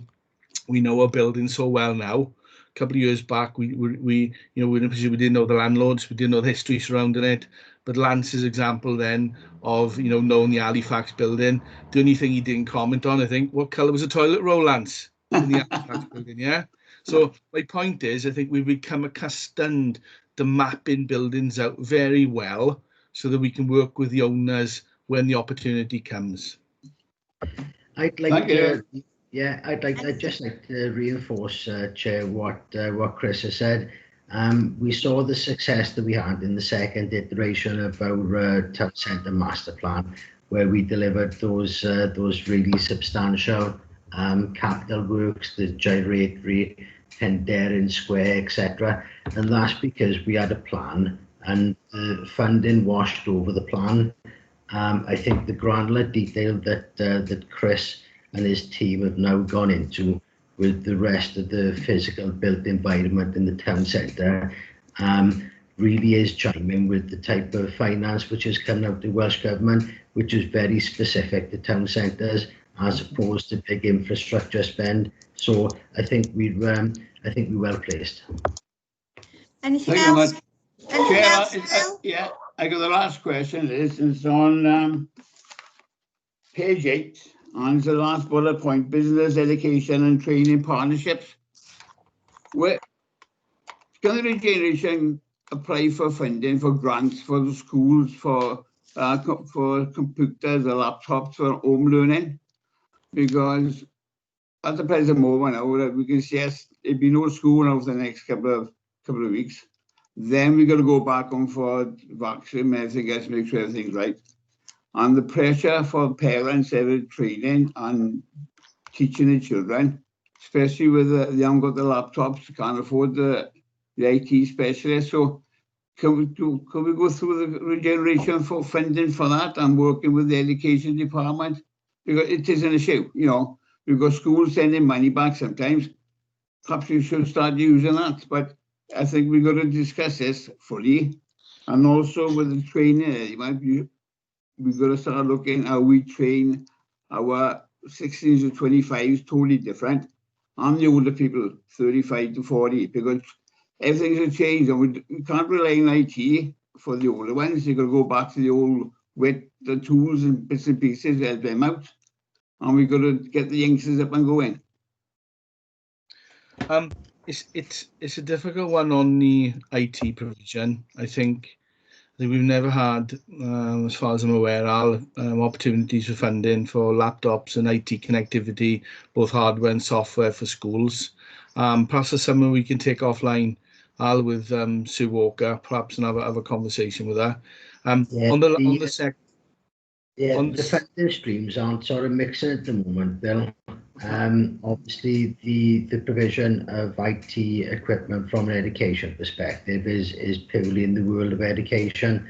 our building so well now. A couple of years back, we you know, we were in a position we didn't know the landlords, we didn't know the history surrounding it. But Lance's example then of, you know, knowing the Halifax building, the only thing he didn't comment on, I think, what colour was the toilet roll, Lance, in the Halifax building, yeah? So my point is, I think we've become accustomed to mapping buildings out very well so that we can work with the owners when the opportunity comes. I'd just like to reinforce, Chair, what Chris has said. We saw the success that we had in the second iteration of our town centre master plan, where we delivered those really substantial capital works, the gyratory, Penderyn Square, etc. And that's because we had a plan and funding washed over the plan. I think the granular detail that Chris and his team have now gone into with the rest of the physical built environment in the town centre really is chiming with the type of finance which has come out of the Welsh Government, which is very specific to town centres as opposed to big infrastructure spend. So I think we're well placed. Anything else? Yeah, I got the last question. It's on page 8, and the last bullet point: business education and training partnerships. Where can the regeneration apply for funding for grants for the schools for computers or laptops for home learning? Because at the present moment now, we can see there'll be no school now for the next couple of weeks. Then we're going to go back on for vaccine, everything else, make sure everything's right. And the pressure for parents every training and teaching the children, especially with they haven't got the laptops, can't afford the IT specialists. So can we go through the regeneration for funding for that and working with the education department? Because it is an issue, you know. We've got schools sending money back sometimes. Perhaps we should start using that. But I think we've got to discuss this fully. And also with the training, we've got to start looking how we train our 16s to 25s, totally different. And the older people, 35 to 40, because everything's a change. And we can't rely on IT for the older ones. You've got to go back to the old with the tools and bits and pieces, help them out. And we've got to get the youngsters up and going. It's a difficult one on the IT provision. I think I think we've never had, as far as I'm aware, opportunities for funding for laptops and IT connectivity, both hardware and software for schools. Perhaps that's something we can take offline, Al, with Sue Walker, perhaps, and have a conversation with her. The funding streams aren't sort of mixing at the moment, Bill. Obviously, the provision of IT equipment from an education perspective is purely in the world of education,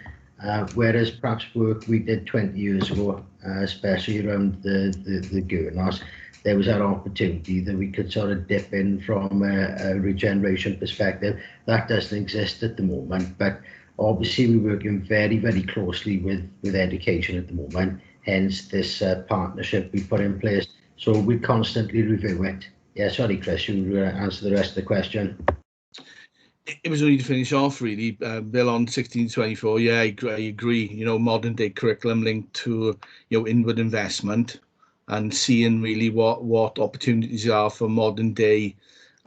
whereas perhaps work we did 20 years ago, especially around the gurners, there was that opportunity that we could sort of dip in from a regeneration perspective. That doesn't exist at the moment, but obviously we're working very, very closely with education at the moment, hence this partnership we put in place. So we constantly review it. Yeah, sorry, Chris, you answer the rest of the question. It was only to finish off, really, Bill, on 1624. Yeah, I agree. You know, modern day curriculum linked to, you know, inward investment and seeing really what opportunities there are for modern day.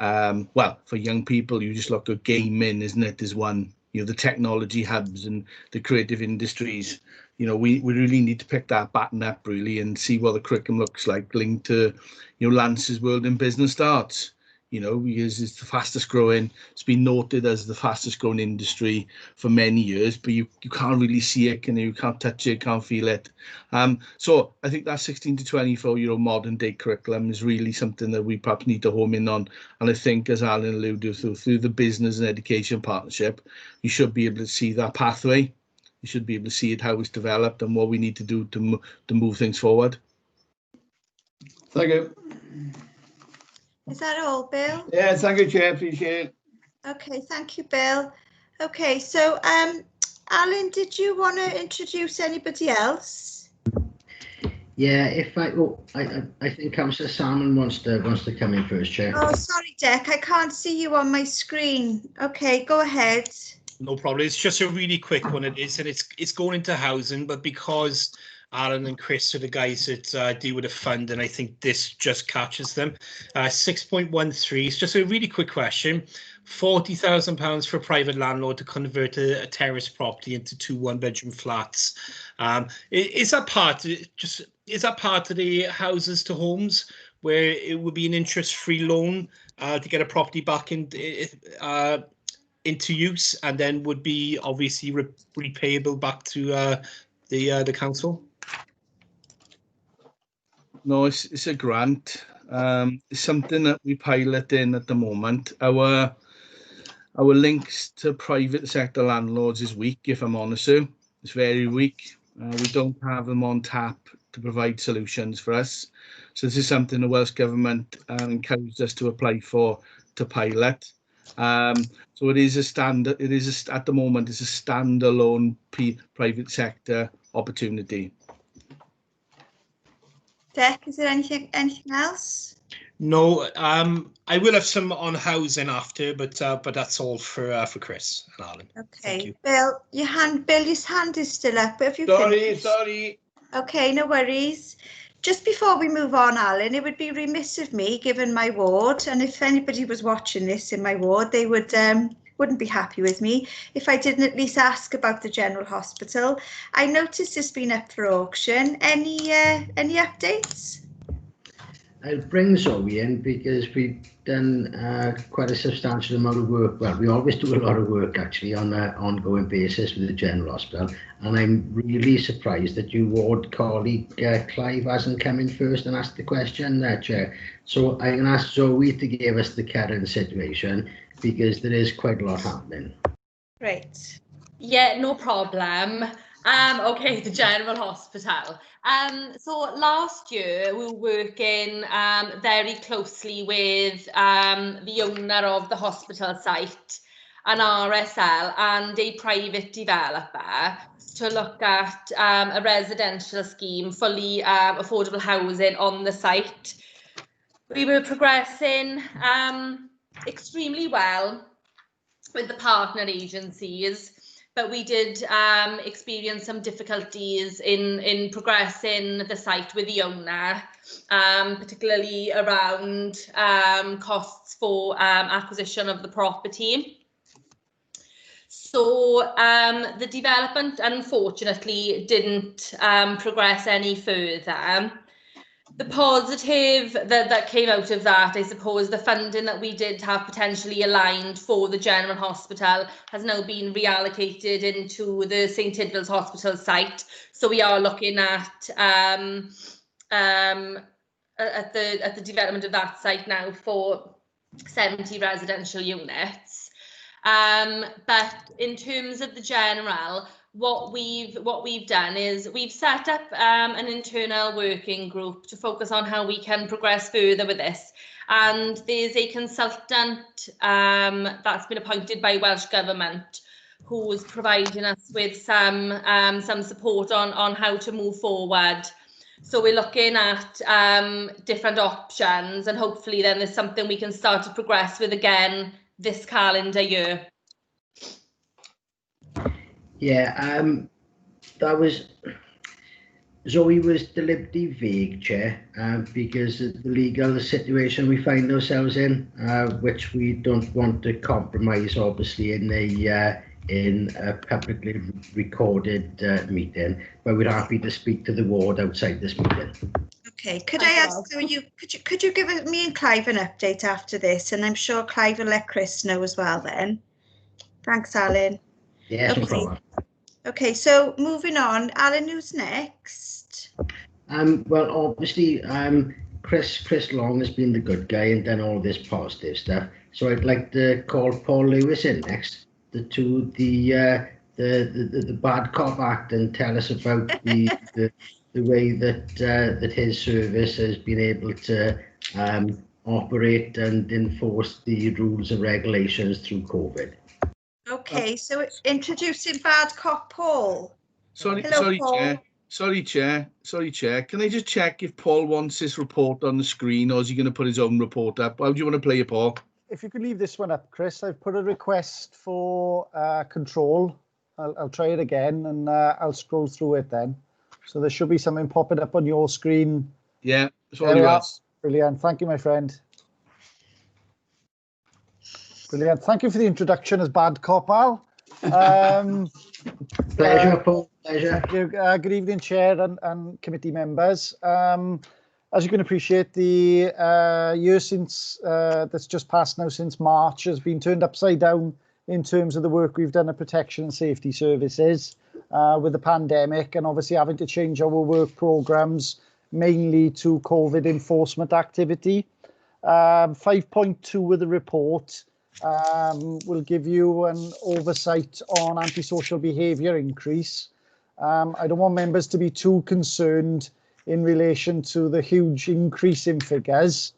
Well, for young people, you just look at gaming, isn't it? There's one. You know, the technology hubs and the creative industries. You know, we really need to pick that baton up, really, and see what the curriculum looks like linked to, you know, Lance's World in Business Starts. You know, because it's the fastest growing, it's been noted as the fastest growing industry for many years, but you can't really see it, you can't touch it, can't feel it. So I think that 16 to 24-year-old modern day curriculum is really something that we perhaps need to home in on. And I think, as Alan alluded to, through the business and education partnership, you should be able to see that pathway. You should be able to see it, how it's developed and what we need to do to move things forward. Thank you. Is that all, Bill? Yeah, thank you, Chair. Appreciate it. Okay, thank you, Bill. Okay, so Alan, did you want to introduce anybody else? Yeah, I think Councillor Salmon wants to come in first, Chair. Oh, sorry, Dec, I can't see you on my screen. Okay, go ahead. No problem. It's just a really quick one. It is, and it's going into housing, but because Alan and Chris are the guys that deal with the fund, and I think this just catches them. 6.13, it's just a really quick question. £40,000 for a private landlord to convert a terrace property into 2 one-bedroom flats. Is that part of the houses to homes where it would be an interest-free loan to get a property back into use, and then would be obviously repayable back to the council? No, it's a grant. It's something that we pilot in at the moment. Our links to private sector landlords is weak, if I'm honest with you. It's very weak. We don't have them on tap to provide solutions for us. So this is something the Welsh Government encouraged us to apply for, to pilot. So it is a standard. At the moment, it's a standalone private sector opportunity. Dec, is there anything else? No, I will have some on housing after, but that's all for Chris and Alan. Okay, Bill, your hand is still up. But if you Sorry. Okay, no worries. Just before we move on, Alan, it would be remiss of me, given my ward, and if anybody was watching this in my ward, they wouldn't be happy with me if I didn't at least ask about the General Hospital. I noticed it's been up for auction. Any updates? I'll bring Zoe in because we've done quite a substantial amount of work. Well, we always do a lot of work actually on an ongoing basis with the General Hospital, and I'm really surprised that your ward colleague Clive hasn't come in first and asked the question, Chair. So I'm going to ask Zoe to give us the current situation because there is quite a lot happening. Right. Yeah, no problem. Okay, the General Hospital. So last year we were working very closely with the owner of the hospital site, an RSL, and a private developer to look at a residential scheme, fully affordable housing on the site. We were progressing extremely well with the partner agencies, but we did experience some difficulties in progressing the site with the owner, particularly around costs for acquisition of the property. So the development, unfortunately, didn't progress any further. The positive that came out of that, I suppose, the funding that we did have potentially aligned for the General Hospital has now been reallocated into the St Tidwell's Hospital site. So we are looking at the development of that site now for 70 residential units. But in terms of the General, what we've done is we've set up an internal working group to focus on how we can progress further with this. And there's a consultant that's been appointed by Welsh Government who's providing us with some support on how to move forward. So we're looking at different options, and hopefully then there's something we can start to progress with again this calendar year. Yeah, that was, Zoe was deliberately vague, Chair, because of the legal situation we find ourselves in, which we don't want to compromise, obviously, in a publicly recorded meeting, but we're happy to speak to the ward outside this meeting. Okay, could I ask, so could you give me and Clive an update after this, and I'm sure Clive will let Chris know as well then. Thanks, Alan. Yes, okay. No problem. Okay, so moving on, Alan, who's next? Well, obviously, Chris Long has been the good guy and done all this positive stuff. So I'd like to call Paul Lewis in next to the bad cop act and tell us about the way that his service has been able to operate and enforce the rules and regulations through COVID. Okay, so introducing bad cop Paul. Sorry, Paul. Chair. Can I just check if Paul wants his report on the screen, or is he going to put his own report up? How do you want to play it, Paul? If you could leave this one up, Chris. I've put a request for control. I'll try it again, and I'll scroll through it then. So there should be something popping up on your screen. Yeah, that's all he wants. Brilliant. Thank you, my friend. Brilliant. Thank you for the introduction as bad cop, Al. Pleasure, Paul. Pleasure. Thank you. Good evening, Chair and committee members. As you can appreciate, the year since that's just passed now, since March, has been turned upside down in terms of the work we've done at Protection and Safety Services with the pandemic, and obviously having to change our work programmes mainly to COVID enforcement activity. 5.2 of the report will give you an oversight on antisocial behaviour increase. I don't want members to be too concerned in relation to the huge increase in figures,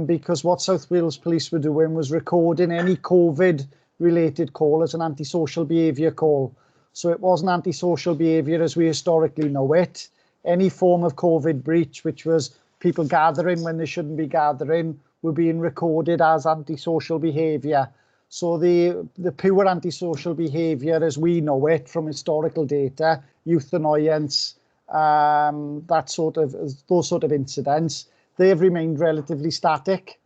because what South Wales Police were doing was recording any COVID related call as an antisocial behaviour call. So it wasn't antisocial behaviour as we historically know it. Any form of COVID breach, which was people gathering when they shouldn't be gathering, were being recorded as antisocial behaviour. So the pure antisocial behaviour as we know it from historical data, youth annoyance, those sort of incidents, they have remained relatively static.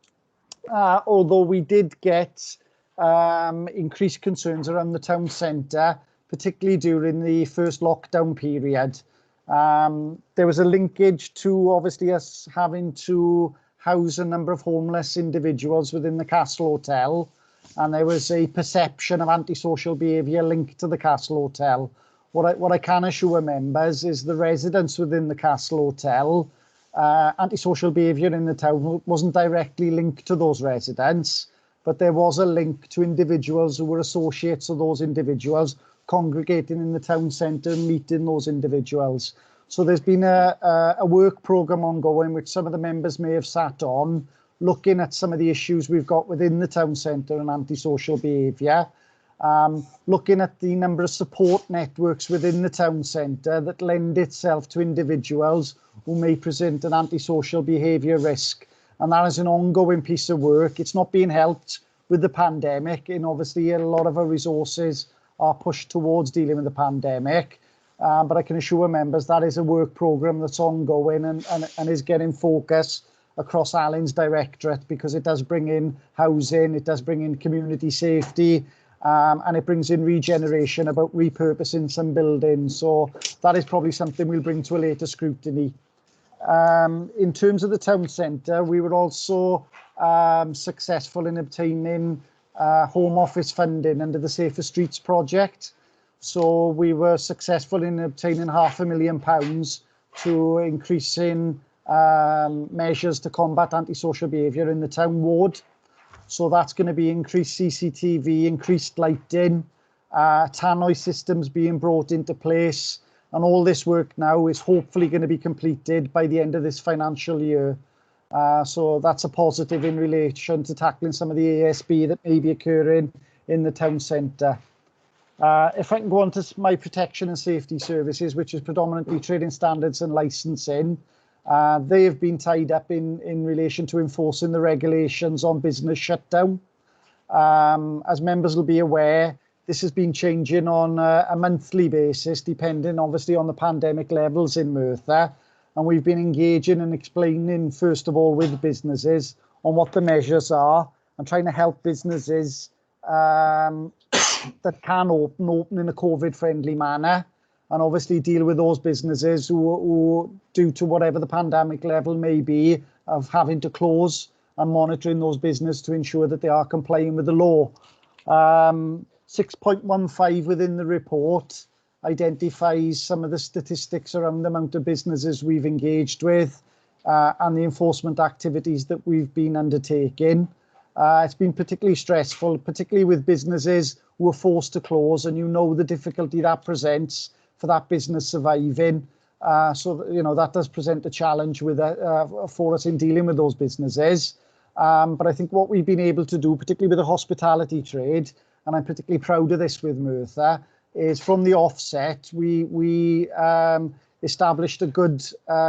Although we did get increased concerns around the town centre, particularly during the first lockdown period. There was a linkage to obviously us having to house a number of homeless individuals within the Castle Hotel, and there was a perception of antisocial behaviour linked to the Castle Hotel. What I can assure members is the residents within the Castle Hotel, antisocial behaviour in the town wasn't directly linked to those residents, but there was a link to individuals who were associates of those individuals congregating in the town centre and meeting those individuals. So there's been a work programme ongoing, which some of the members may have sat on, looking at some of the issues we've got within the town centre and antisocial behaviour, looking at the number of support networks within the town centre that lend itself to individuals who may present an antisocial behaviour risk. And that is an ongoing piece of work. It's not being helped with the pandemic, and obviously a lot of our resources are pushed towards dealing with the pandemic. But I can assure members that is a work programme that's ongoing and is getting focus across Alan's directorate, because it does bring in housing, it does bring in community safety, and it brings in regeneration about repurposing some buildings. So that is probably something we'll bring to a later scrutiny. In terms of the town centre, we were also successful in obtaining Home Office funding under the Safer Streets project. So we were successful in obtaining £500,000 to increasing measures to combat antisocial behaviour in the town ward. So that's going to be increased CCTV, increased lighting, tannoy systems being brought into place. And all this work now is hopefully going to be completed by the end of this financial year. So that's a positive in relation to tackling some of the ASB that may be occurring in the town centre. If I can go on to my protection and safety services, which is predominantly trading standards and licensing, they have been tied up in relation to enforcing the regulations on business shutdown. As members will be aware, this has been changing on a monthly basis, depending obviously on the pandemic levels in Merthyr. And we've been engaging and explaining, first of all, with businesses on what the measures are and trying to help businesses that can open in a COVID-friendly manner, and obviously deal with those businesses who, due to whatever the pandemic level may be, of having to close, and monitoring those businesses to ensure that they are complying with the law. 6.15 within the report identifies some of the statistics around the amount of businesses we've engaged with and the enforcement activities that we've been undertaking. It's been particularly stressful, particularly with businesses who are forced to close, and you know the difficulty that presents for that business surviving. So, you know, that does present a challenge with for us in dealing with those businesses. But I think what we've been able to do, particularly with the hospitality trade, and I'm particularly proud of this with Merthyr, is from the offset, we established a good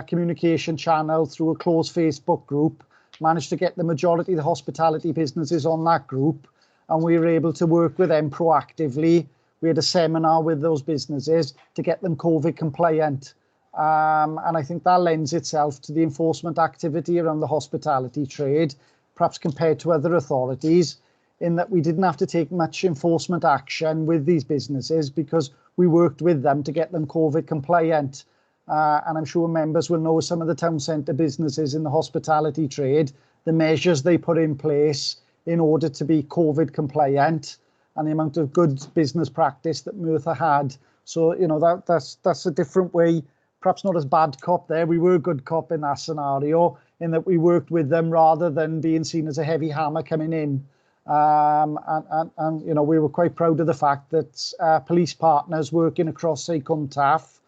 communication channel through a closed Facebook group, managed to get the majority of the hospitality businesses on that group, and we were able to work with them proactively. We had a seminar with those businesses to get them COVID compliant. And I think that lends itself to the enforcement activity around the hospitality trade, perhaps compared to other authorities, in that we didn't have to take much enforcement action with these businesses because we worked with them to get them COVID compliant. And I'm sure members will know some of the town centre businesses in the hospitality trade, the measures they put in place in order to be COVID compliant, and the amount of good business practice that Merthyr had. So, you know, that's a different way, perhaps not as bad cop there. We were good cop in that scenario, in that we worked with them rather than being seen as a heavy hammer coming in. And you know, we were quite proud of the fact that police partners working across, say, Cwmtaf,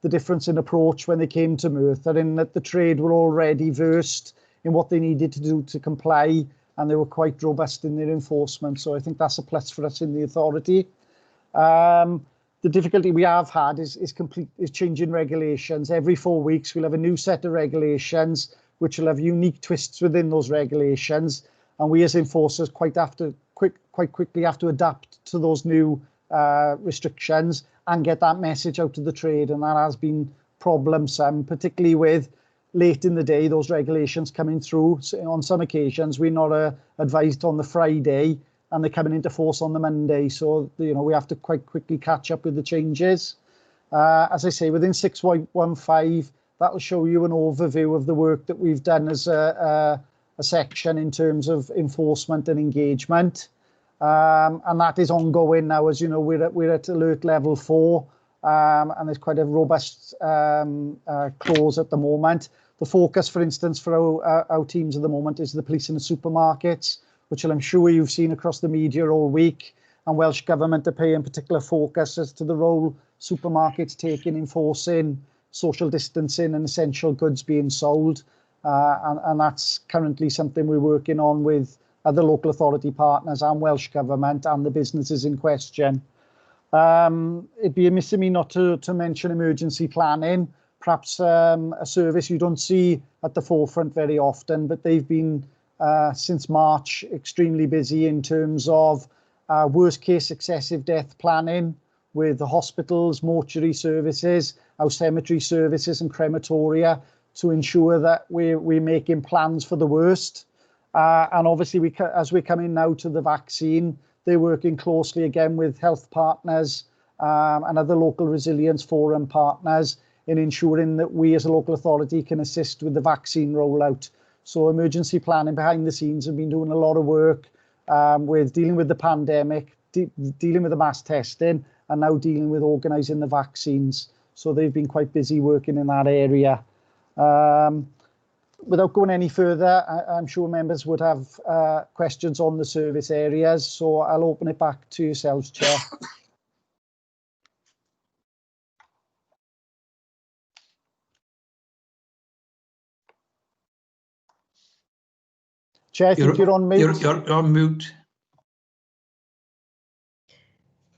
the difference in approach when they came to Merthyr, in that the trade were already versed in what they needed to do to comply, and they were quite robust in their enforcement. So I think that's a plus for us in the authority. The difficulty we have had is changing regulations. Every 4 weeks we'll have a new set of regulations which will have unique twists within those regulations, and we as enforcers quite quickly have to adapt to those new restrictions and get that message out to the trade, and that has been problemsome, particularly with late in the day those regulations coming through. So on some occasions we're not advised on the Friday and they're coming into force on the Monday, so you know we have to quite quickly catch up with the changes. As I say, within 6.15 that will show you an overview of the work that we've done as a section in terms of enforcement and engagement. And that is ongoing now. As you know, we're at alert level 4, and there's quite a robust clause at the moment. The focus, for instance, for our teams at the moment is the police in the supermarkets, which I'm sure you've seen across the media all week, and Welsh Government are paying particular focus as to the role supermarkets take in enforcing social distancing and essential goods being sold. And that's currently something we're working on with other local authority partners and Welsh Government and the businesses in question. It'd be amiss of me not to mention emergency planning, perhaps a service you don't see at the forefront very often, but they've been since March extremely busy in terms of worst case excessive death planning with the hospitals, mortuary services, our cemetery services and crematoria, to ensure that we're making plans for the worst. And obviously, as we're coming now to the vaccine, they're working closely again with health partners and other local resilience forum partners in ensuring that we as a local authority can assist with the vaccine rollout. So emergency planning behind the scenes have been doing a lot of work with dealing with the pandemic, dealing with the mass testing, and now dealing with organising the vaccines. So they've been quite busy working in that area. Without going any further, I'm sure members would have questions on the service areas, so I'll open it back to yourselves, Chair. Chair, I think you're on mute. You're on mute.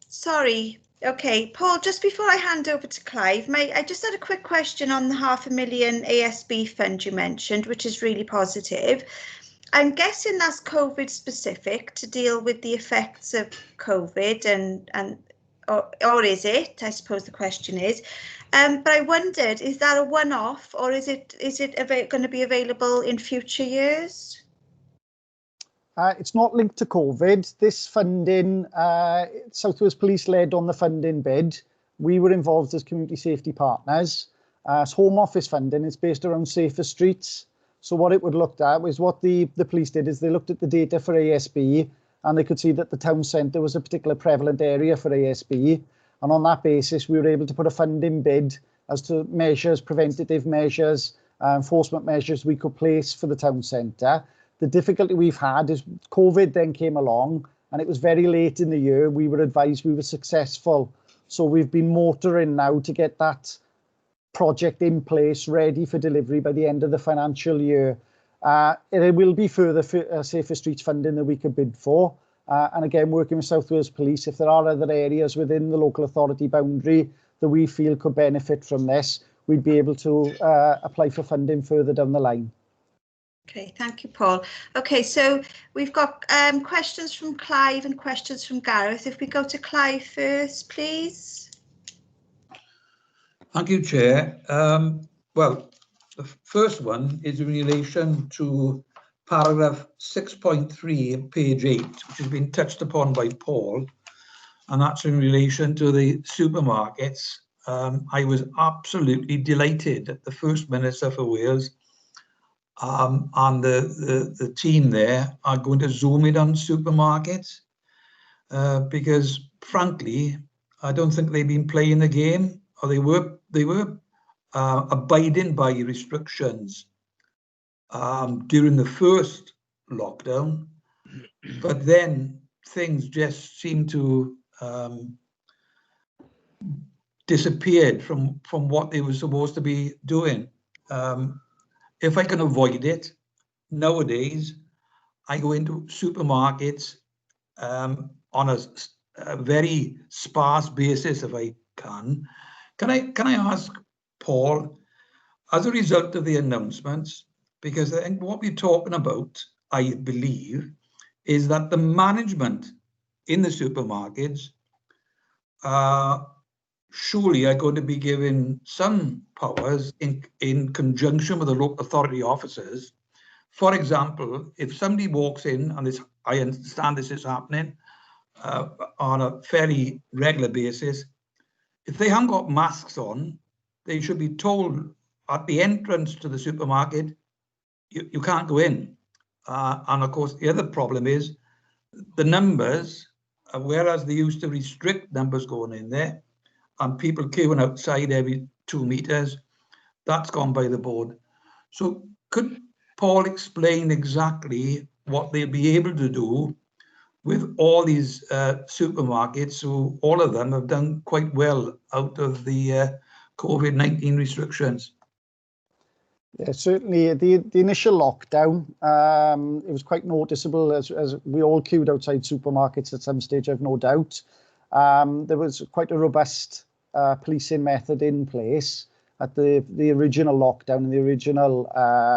Sorry. Okay, Paul, just before I hand over to Clive, I just had a quick question on the £500,000 ASB fund you mentioned, which is really positive. I'm guessing that's COVID specific to deal with the effects of COVID or is it? I suppose the question is. But I wondered, is that a one-off or is it going to be available in future years? It's not linked to COVID. This funding, South Wales Police led on the funding bid. We were involved as community safety partners. It's Home Office funding. It's based around safer streets. So what it would look at was what the police did is they looked at the data for ASB and they could see that the town centre was a particular prevalent area for ASB. And on that basis, we were able to put a funding bid as to measures, preventative measures, enforcement measures we could place for the town centre. The difficulty we've had is COVID then came along and it was very late in the year. We were advised we were successful. So we've been motoring now to get that project in place, ready for delivery by the end of the financial year. There will be further Safer Streets funding that we could bid for. And again, working with South Wales Police, if there are other areas within the local authority boundary that we feel could benefit from this, we'd be able to apply for funding further down the line. Okay, thank you, Paul. Okay, so we've got questions from Clive and questions from Gareth. If we go to Clive first, please. Thank you, Chair. Well, the first one is in relation to paragraph 6.3, page 8, which has been touched upon by Paul, and that's in relation to the supermarkets. I was absolutely delighted that the First Minister for Wales and the team there are going to zoom in on supermarkets because, frankly, I don't think they've been playing the game, or they were abiding by restrictions during the first lockdown, but then things just seem to disappeared from what they were supposed to be doing. If I can avoid it, nowadays, I go into supermarkets on a very sparse basis if I can. Can I ask Paul, as a result of the announcements, because I think what we're talking about, I believe, is that the management in the supermarkets surely are going to be given some powers in conjunction with the local authority officers. For example, if somebody walks in, and this, I understand this is happening on a fairly regular basis, if they haven't got masks on, they should be told at the entrance to the supermarket, you can't go in. And of course, the other problem is the numbers, whereas they used to restrict numbers going in there, and people queuing outside every 2 meters, that's gone by the board. So could Paul explain exactly what they'll be able to do with all these supermarkets, who all of them have done quite well out of the COVID-19 restrictions? Yeah, certainly the initial lockdown, it was quite noticeable as we all queued outside supermarkets at some stage, I've no doubt. There was quite a robust policing method in place at the original lockdown and the original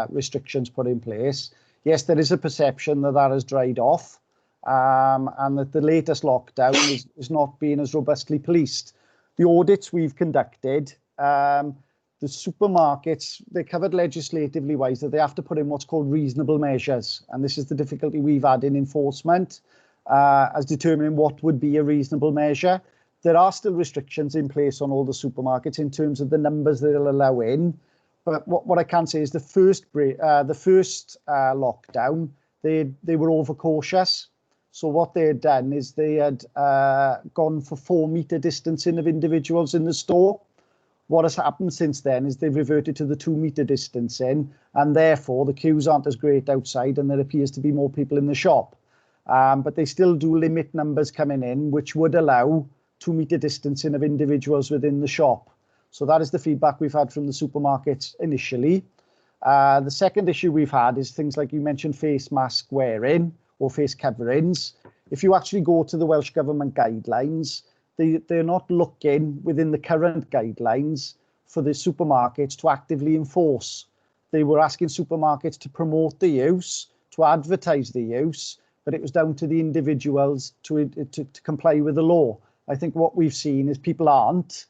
restrictions put in place. Yes, there is a perception that has dried off and that the latest lockdown is not being as robustly policed. The audits we've conducted, the supermarkets, they're covered legislatively wise that they have to put in what's called reasonable measures. And this is the difficulty we've had in enforcement. as determining what would be a reasonable measure. There are still restrictions in place on all the supermarkets in terms of the numbers they'll allow in. But what I can say is the first lockdown, they were overcautious. So what they had done is they had gone for 4 metre distancing of individuals in the store. What has happened since then is they've reverted to the 2 metre distancing, and therefore the queues aren't as great outside and there appears to be more people in the shop. But they still do limit numbers coming in, which would allow 2 metre distancing of individuals within the shop. So that is the feedback we've had from the supermarkets initially. The second issue we've had is things like you mentioned face mask wearing or face coverings. If you actually go to the Welsh Government guidelines, they're not looking within the current guidelines for the supermarkets to actively enforce. They were asking supermarkets to promote the use, to advertise the use, but it was down to the individuals to comply with the law. I think what we've seen is people aren't,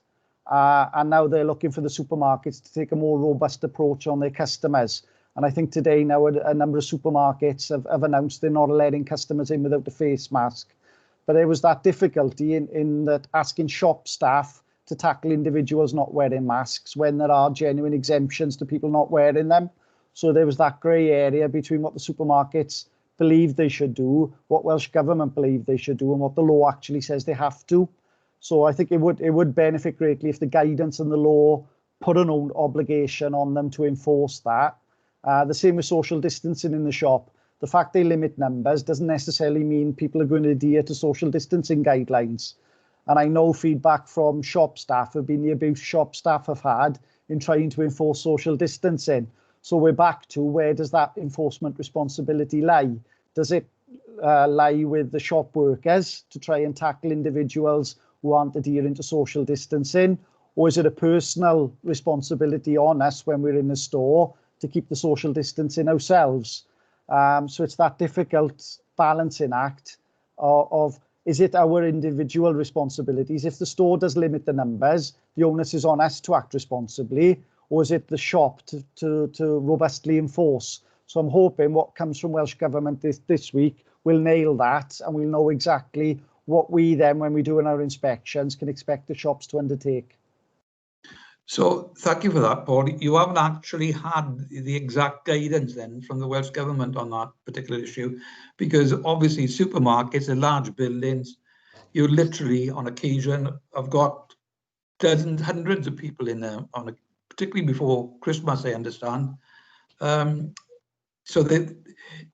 and now they're looking for the supermarkets to take a more robust approach on their customers. And I think today now a number of supermarkets have announced they're not letting customers in without a face mask. But there was that difficulty in that asking shop staff to tackle individuals not wearing masks when there are genuine exemptions to people not wearing them. So there was that grey area between what the supermarkets believe they should do, what Welsh Government believe they should do, and what the law actually says they have to. So I think it would benefit greatly if the guidance and the law put an obligation on them to enforce that. The same with social distancing in the shop. The fact they limit numbers doesn't necessarily mean people are going to adhere to social distancing guidelines. And I know feedback from shop staff have been the abuse shop staff have had in trying to enforce social distancing. So we're back to where does that enforcement responsibility lie? Does it lie with the shop workers to try and tackle individuals who aren't adhering to social distancing? Or is it a personal responsibility on us when we're in the store to keep the social distancing ourselves? So it's that difficult balancing act of is it our individual responsibilities? If the store does limit the numbers, the onus is on us to act responsibly, or is it the shop to robustly enforce? So I'm hoping what comes from Welsh Government this week will nail that, and we'll know exactly what we then, when we do our inspections, can expect the shops to undertake. So thank you for that, Paul. You haven't actually had the exact guidance then from the Welsh Government on that particular issue, because obviously supermarkets are large buildings. You literally, on occasion, have got dozens, hundreds of people in there, particularly before Christmas, I understand. So that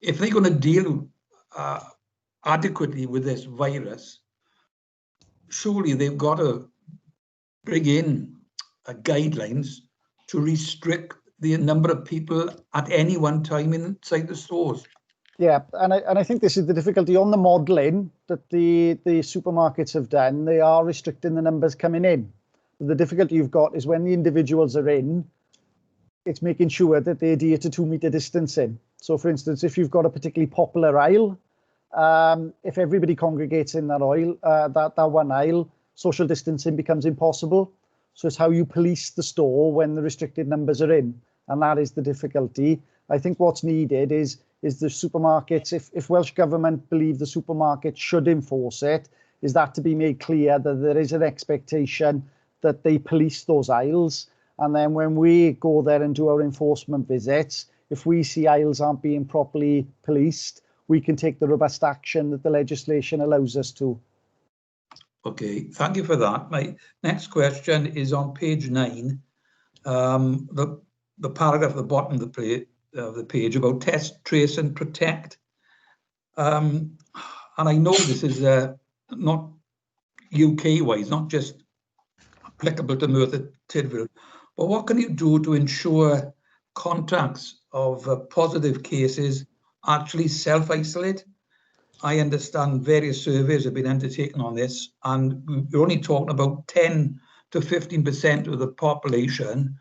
if they're going to deal adequately with this virus, surely they've got to bring in guidelines to restrict the number of people at any one time inside the stores. Yeah, and I think this is the difficulty on the modelling that the supermarkets have done. They are restricting the numbers coming in. The difficulty you've got is when the individuals are in, it's making sure that they adhere to 2 metre distancing. So, for instance, if you've got a particularly popular aisle, if everybody congregates in that aisle, that one aisle, social distancing becomes impossible. So it's how you police the store when the restricted numbers are in, and that is the difficulty. I think what's needed is the supermarkets, if Welsh Government believe the supermarkets should enforce it, is that to be made clear that there is an expectation that they police those aisles. And then when we go there and do our enforcement visits, if we see aisles aren't being properly policed, we can take the robust action that the legislation allows us to. Okay, thank you for that. My next question is on page 9, the paragraph at the bottom of the page about test, trace and protect. And I know this is not UK-wise, not just applicable to Merthyr Tydfil, but what can you do to ensure contacts of positive cases actually self-isolate? I understand various surveys have been undertaken on this, and we're only talking about 10 to 15% of the population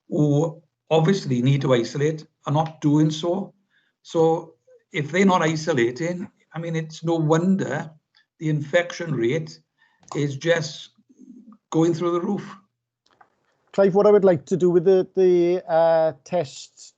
who obviously need to isolate are not doing so. So if they're not isolating, I mean, it's no wonder the infection rate is just going through the roof. Clive, what I would like to do with the test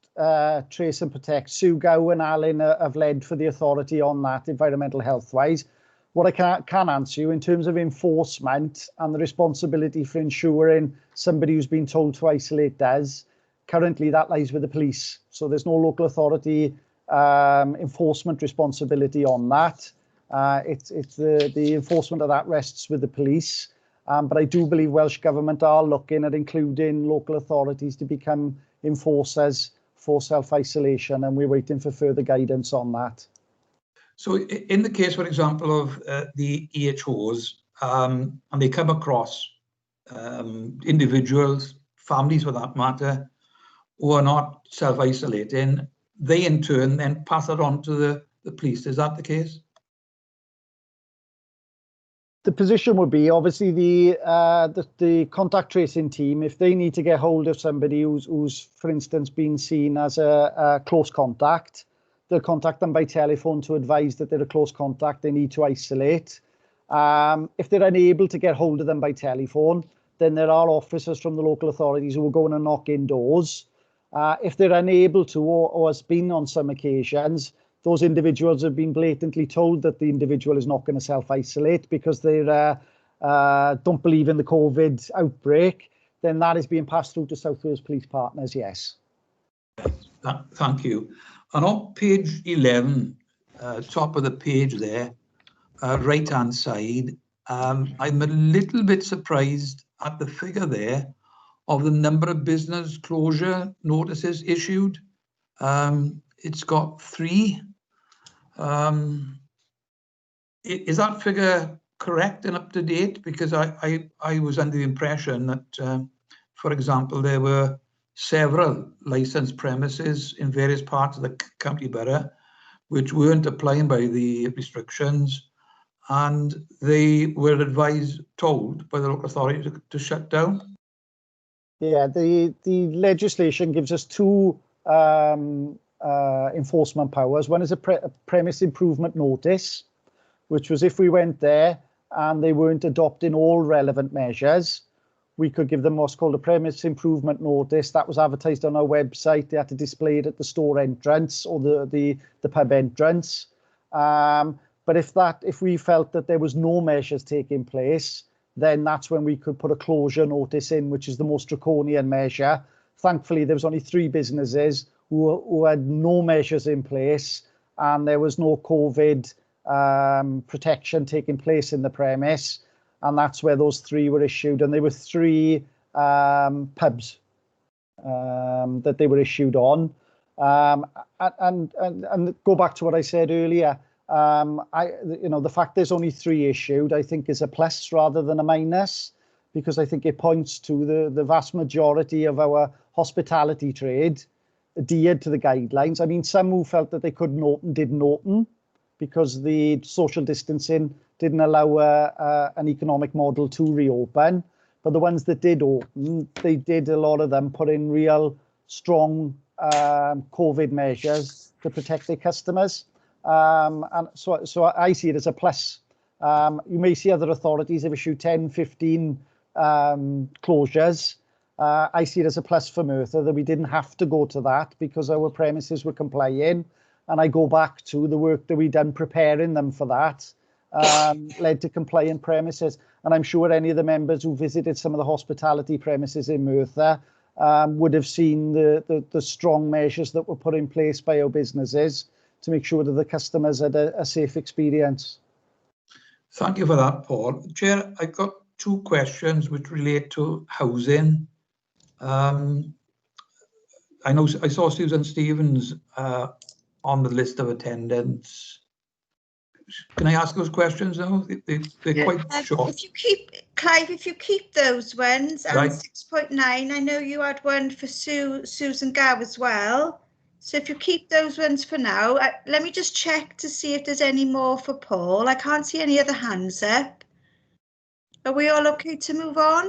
Trace and Protect, Sue Gow and Alan have led for the authority on that, environmental health wise. What I can answer you in terms of enforcement and the responsibility for ensuring somebody who's been told to isolate does, currently that lies with the police. So there's no local authority enforcement responsibility on that. It's the enforcement of that rests with the police. But I do believe Welsh Government are looking at including local authorities to become enforcers for self-isolation, and we're waiting for further guidance on that. So in the case, for example, of the EHOs, and they come across individuals, families for that matter, who are not self-isolating, they in turn then pass it on to the police. Is that the case? The position would be obviously the contact tracing team, if they need to get hold of somebody who's for instance been seen as a close contact, they'll contact them by telephone to advise that they're a close contact, they need to isolate. If they're unable to get hold of them by telephone, then there are officers from the local authorities who will go in and knock in doors. If they're unable to, or has been on some occasions, those individuals have been blatantly told that the individual is not going to self-isolate because they don't believe in the COVID outbreak, then that is being passed through to South Wales Police partners, yes. Thank you. And on page 11, top of the page there, right-hand side, I'm a little bit surprised at the figure there of the number of business closure notices issued. It's got 3. Is that figure correct and up to date? Because I was under the impression that, for example, there were several licensed premises in various parts of the county borough which weren't applying by the restrictions, and they were told by the local authority to shut down. Yeah, the legislation gives us 2 enforcement powers. One is a premise improvement notice, which was if we went there and they weren't adopting all relevant measures, we could give them what's called a premise improvement notice. That was advertised on our website. They had to display it at the store entrance or the pub entrance. But if we felt that there was no measures taking place, then that's when we could put a closure notice in, which is the most draconian measure. Thankfully, there was only 3 businesses who had no measures in place, and there was no COVID protection taking place in the premise, and that's where those 3 were issued. And there were 3 pubs that they were issued on. And go back to what I said earlier. The fact there's only 3 issued, I think, is a plus rather than a minus, because I think it points to the vast majority of our hospitality trade adhered to the guidelines. I mean, some who felt that they couldn't open didn't open because the social distancing didn't allow an economic model to reopen. But the ones that did open, they did, a lot of them, put in real strong COVID measures to protect their customers. And so I see it as a plus. You may see other authorities have issued 10, 15 closures. I see it as a plus for Merthyr that we didn't have to go to that because our premises were complying. And I go back to the work that we've done preparing them for that, led to compliant premises. And I'm sure any of the members who visited some of the hospitality premises in Merthyr would have seen the strong measures that were put in place by our businesses to make sure that the customers had a safe experience. Thank you for that, Paul. Chair, I've got 2 questions which relate to housing. I saw Susan Stevens on the list of attendants. Can I ask those questions now? They're quite short. If you keep, Clive, if you keep those ones, and right. 6.9, I know you had one for Susan Gow as well. So if you keep those ones for now, let me just check to see if there's any more for Paul. I can't see any other hands up. Are we all okay to move on?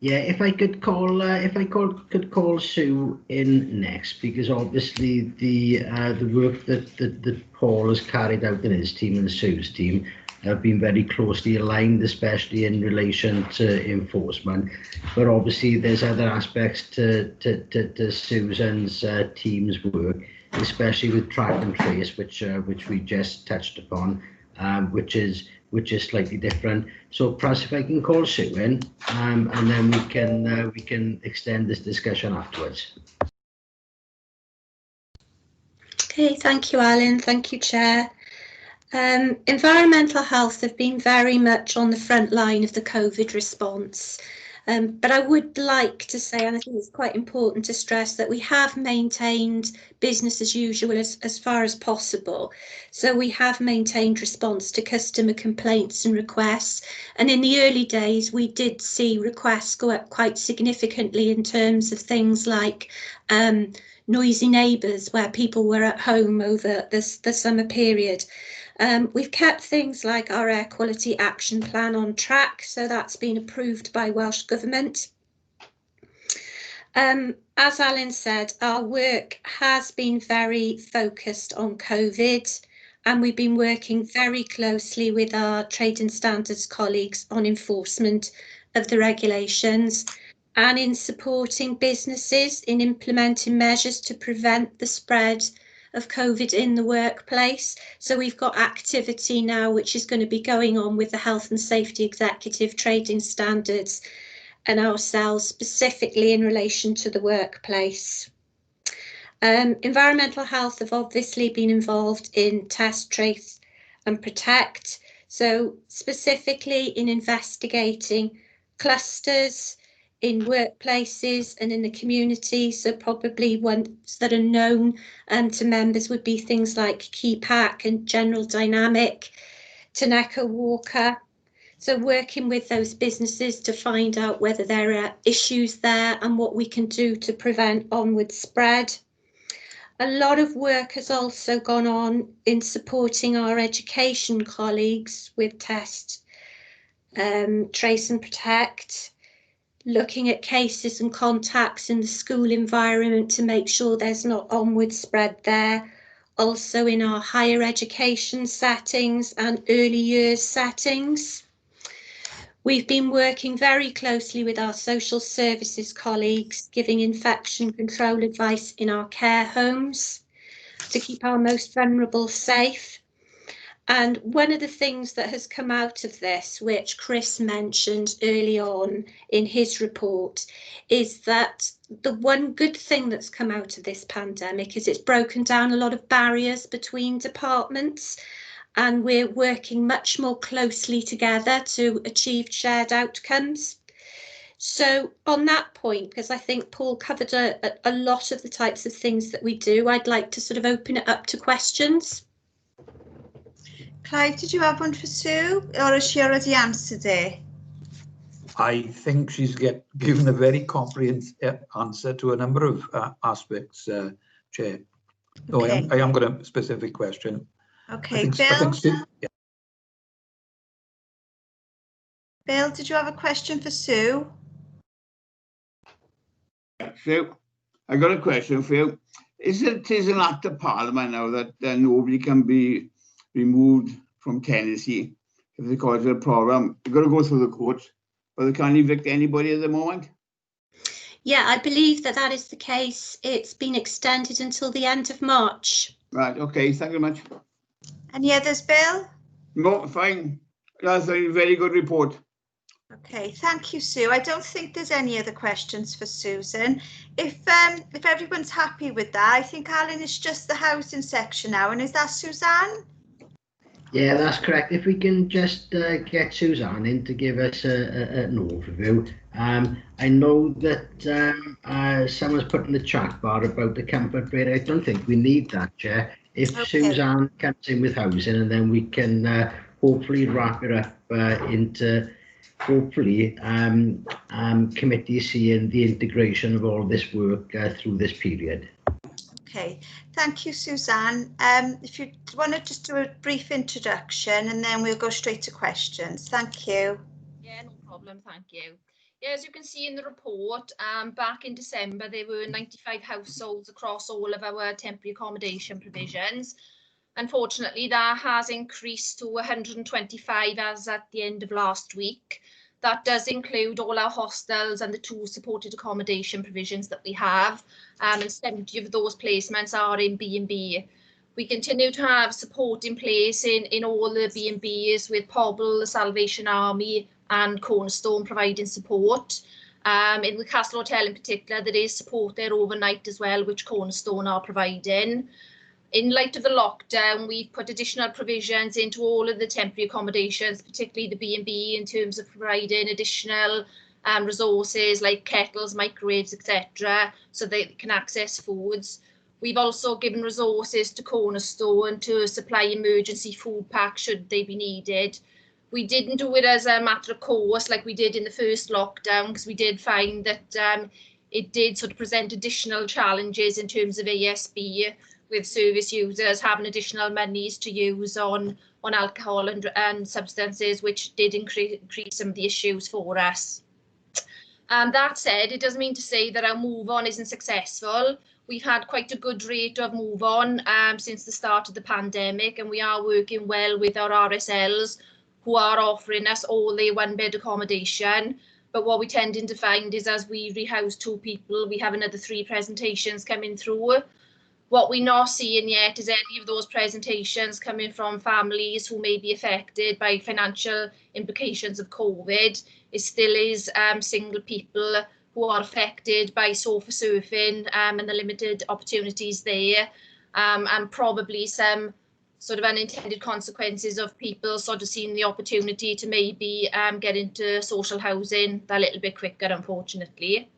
Yeah, if I could call Sue in next, because obviously the work that Paul has carried out in his team and Sue's team have been very closely aligned, especially in relation to enforcement. But obviously, there's other aspects to Susan's team's work, especially with track and trace, which we just touched upon, which is slightly different. So perhaps if I can call Sue in, and then we can extend this discussion afterwards. Okay, thank you, Alan. Thank you, Chair. Environmental health have been very much on the front line of the COVID response. But I would like to say, and I think it's quite important to stress, that we have maintained business as usual as far as possible. So we have maintained response to customer complaints and requests. And in the early days, we did see requests go up quite significantly in terms of things like noisy neighbours, where people were at home over the summer period. We've kept things like our air quality action plan on track, so that's been approved by Welsh Government. As Alan said, our work has been very focused on COVID, and we've been working very closely with our trade and standards colleagues on enforcement of the regulations and in supporting businesses in implementing measures to prevent the spread of COVID in the workplace. So we've got activity now which is going to be going on with the Health and Safety Executive, Trading Standards and ourselves specifically in relation to the workplace. Environmental health have obviously been involved in test, trace and protect. So specifically in investigating clusters in workplaces and in the community. So probably ones that are known to members would be things like Keypack and General Dynamic, Taneka Walker. So working with those businesses to find out whether there are issues there and what we can do to prevent onward spread. A lot of work has also gone on in supporting our education colleagues with test, trace and protect, looking at cases and contacts in the school environment to make sure there's not onward spread there. Also in our higher education settings and early years settings. We've been working very closely with our social services colleagues, giving infection control advice in our care homes to keep our most vulnerable safe. And one of the things that has come out of this, which Chris mentioned early on in his report, is that the one good thing that's come out of this pandemic is it's broken down a lot of barriers between departments, and we're working much more closely together to achieve shared outcomes. So on that point, because I think Paul covered a lot of the types of things that we do, I'd like to sort of open it up to questions. Clive, did you have one for Sue, or has she already answered it? I think she's given a very comprehensive answer to a number of aspects, Chair. No, Okay. I am got a specific question. Okay, Bill? Yeah. Bill, did you have a question for Sue? Sue, I got a question for you. Is it an act of Parliament now that nobody can be removed from tenancy if they cause a problem? You've got to go through the courts, but they can't evict anybody at the moment? Yeah, I believe that is the case. It's been extended until the end of March. Right, okay, thank you very much. Any others, Bill? No, fine. That's a very good report. Okay, thank you, Sue. I don't think there's any other questions for Susan. If everyone's happy with that, I think Alan is just the housing section now, and is that Suzanne? Yeah, that's correct. If we can just get Suzanne in to give us an overview. I know that someone's put in the chat bar about the comfort rate. I don't think we need that, Chair. If okay. Suzanne comes in with housing, and then we can hopefully wrap it up into hopefully committee seeing the integration of all this work through this period. Okay, thank you, Suzanne. If you want to just do a brief introduction and then we'll go straight to questions. Thank you. Yeah, no problem, thank you. Yeah, as you can see in the report, back in December, there were 95 households across all of our temporary accommodation provisions. Unfortunately, that has increased to 125 as at the end of last week. That does include all our hostels and the 2 supported accommodation provisions that we have, and 70 of those placements are in B&B. We continue to have support in place in all the B&Bs, with Pobl, the Salvation Army and Cornerstone providing support. In the Castle Hotel in particular, there is support there overnight as well, which Cornerstone are providing. In light of the lockdown, we've put additional provisions into all of the temporary accommodations, particularly the B&B, in terms of providing additional resources like kettles, microwaves, etc., so they can access foods. We've also given resources to Cornerstone to supply emergency food packs should they be needed. We didn't do it as a matter of course like we did in the first lockdown, because we did find that it did sort of present additional challenges in terms of ASB, with service users having additional monies to use on alcohol and substances, which did increase some of the issues for us. That said, it doesn't mean to say that our move on isn't successful. We've had quite a good rate of move on since the start of the pandemic, and we are working well with our RSLs, who are offering us all their 1-bed accommodation. But what we tending to find is, as we rehouse 2 people, we have another 3 presentations coming through. What we're not seeing yet is any of those presentations coming from families who may be affected by financial implications of COVID. It still is single people who are affected by sofa surfing and the limited opportunities there, and probably some sort of unintended consequences of people sort of seeing the opportunity to maybe get into social housing that little bit quicker, unfortunately.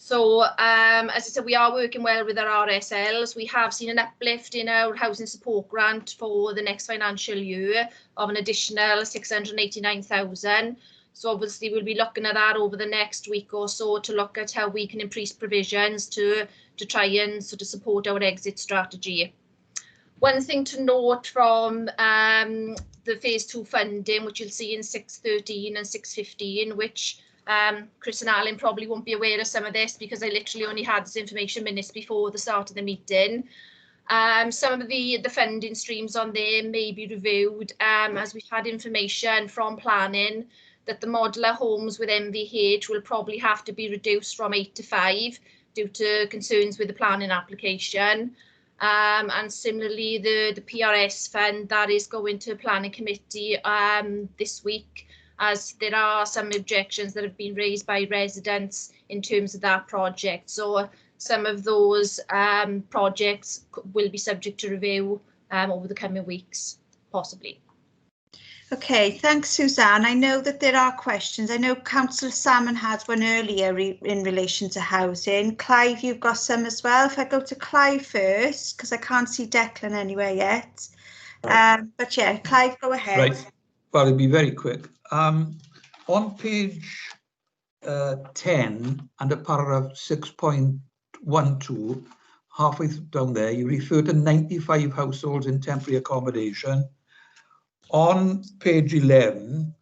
So, as I said, we are working well with our RSLs. We have seen an uplift in our housing support grant for the next financial year of an additional 689,000. So obviously we'll be looking at that over the next week or so to look at how we can increase provisions to try and sort of support our exit strategy. One thing to note from the phase 2 funding, which you'll see in 613 and 615, which Chris and Alan probably won't be aware of some of this because I literally only had this information minutes before the start of the meeting. Some of the funding streams on there may be reviewed, as we've had information from planning that the modular homes with MVH will probably have to be reduced from 8 to 5 due to concerns with the planning application. And similarly, the PRS fund, that is going to planning committee this week, as there are some objections that have been raised by residents in terms of that project. So some of those projects will be subject to review over the coming weeks, possibly. Okay, thanks, Suzanne. I know that there are questions. I know Councillor Salmon had one earlier in relation to housing. Clive, you've got some as well. If I go to Clive first, because I can't see Declan anywhere yet. But yeah, Clive, go ahead. Right. Well, it'll be very quick. On page 10, under paragraph 6.12, halfway down there, you refer to 95 households in temporary accommodation. On page 11,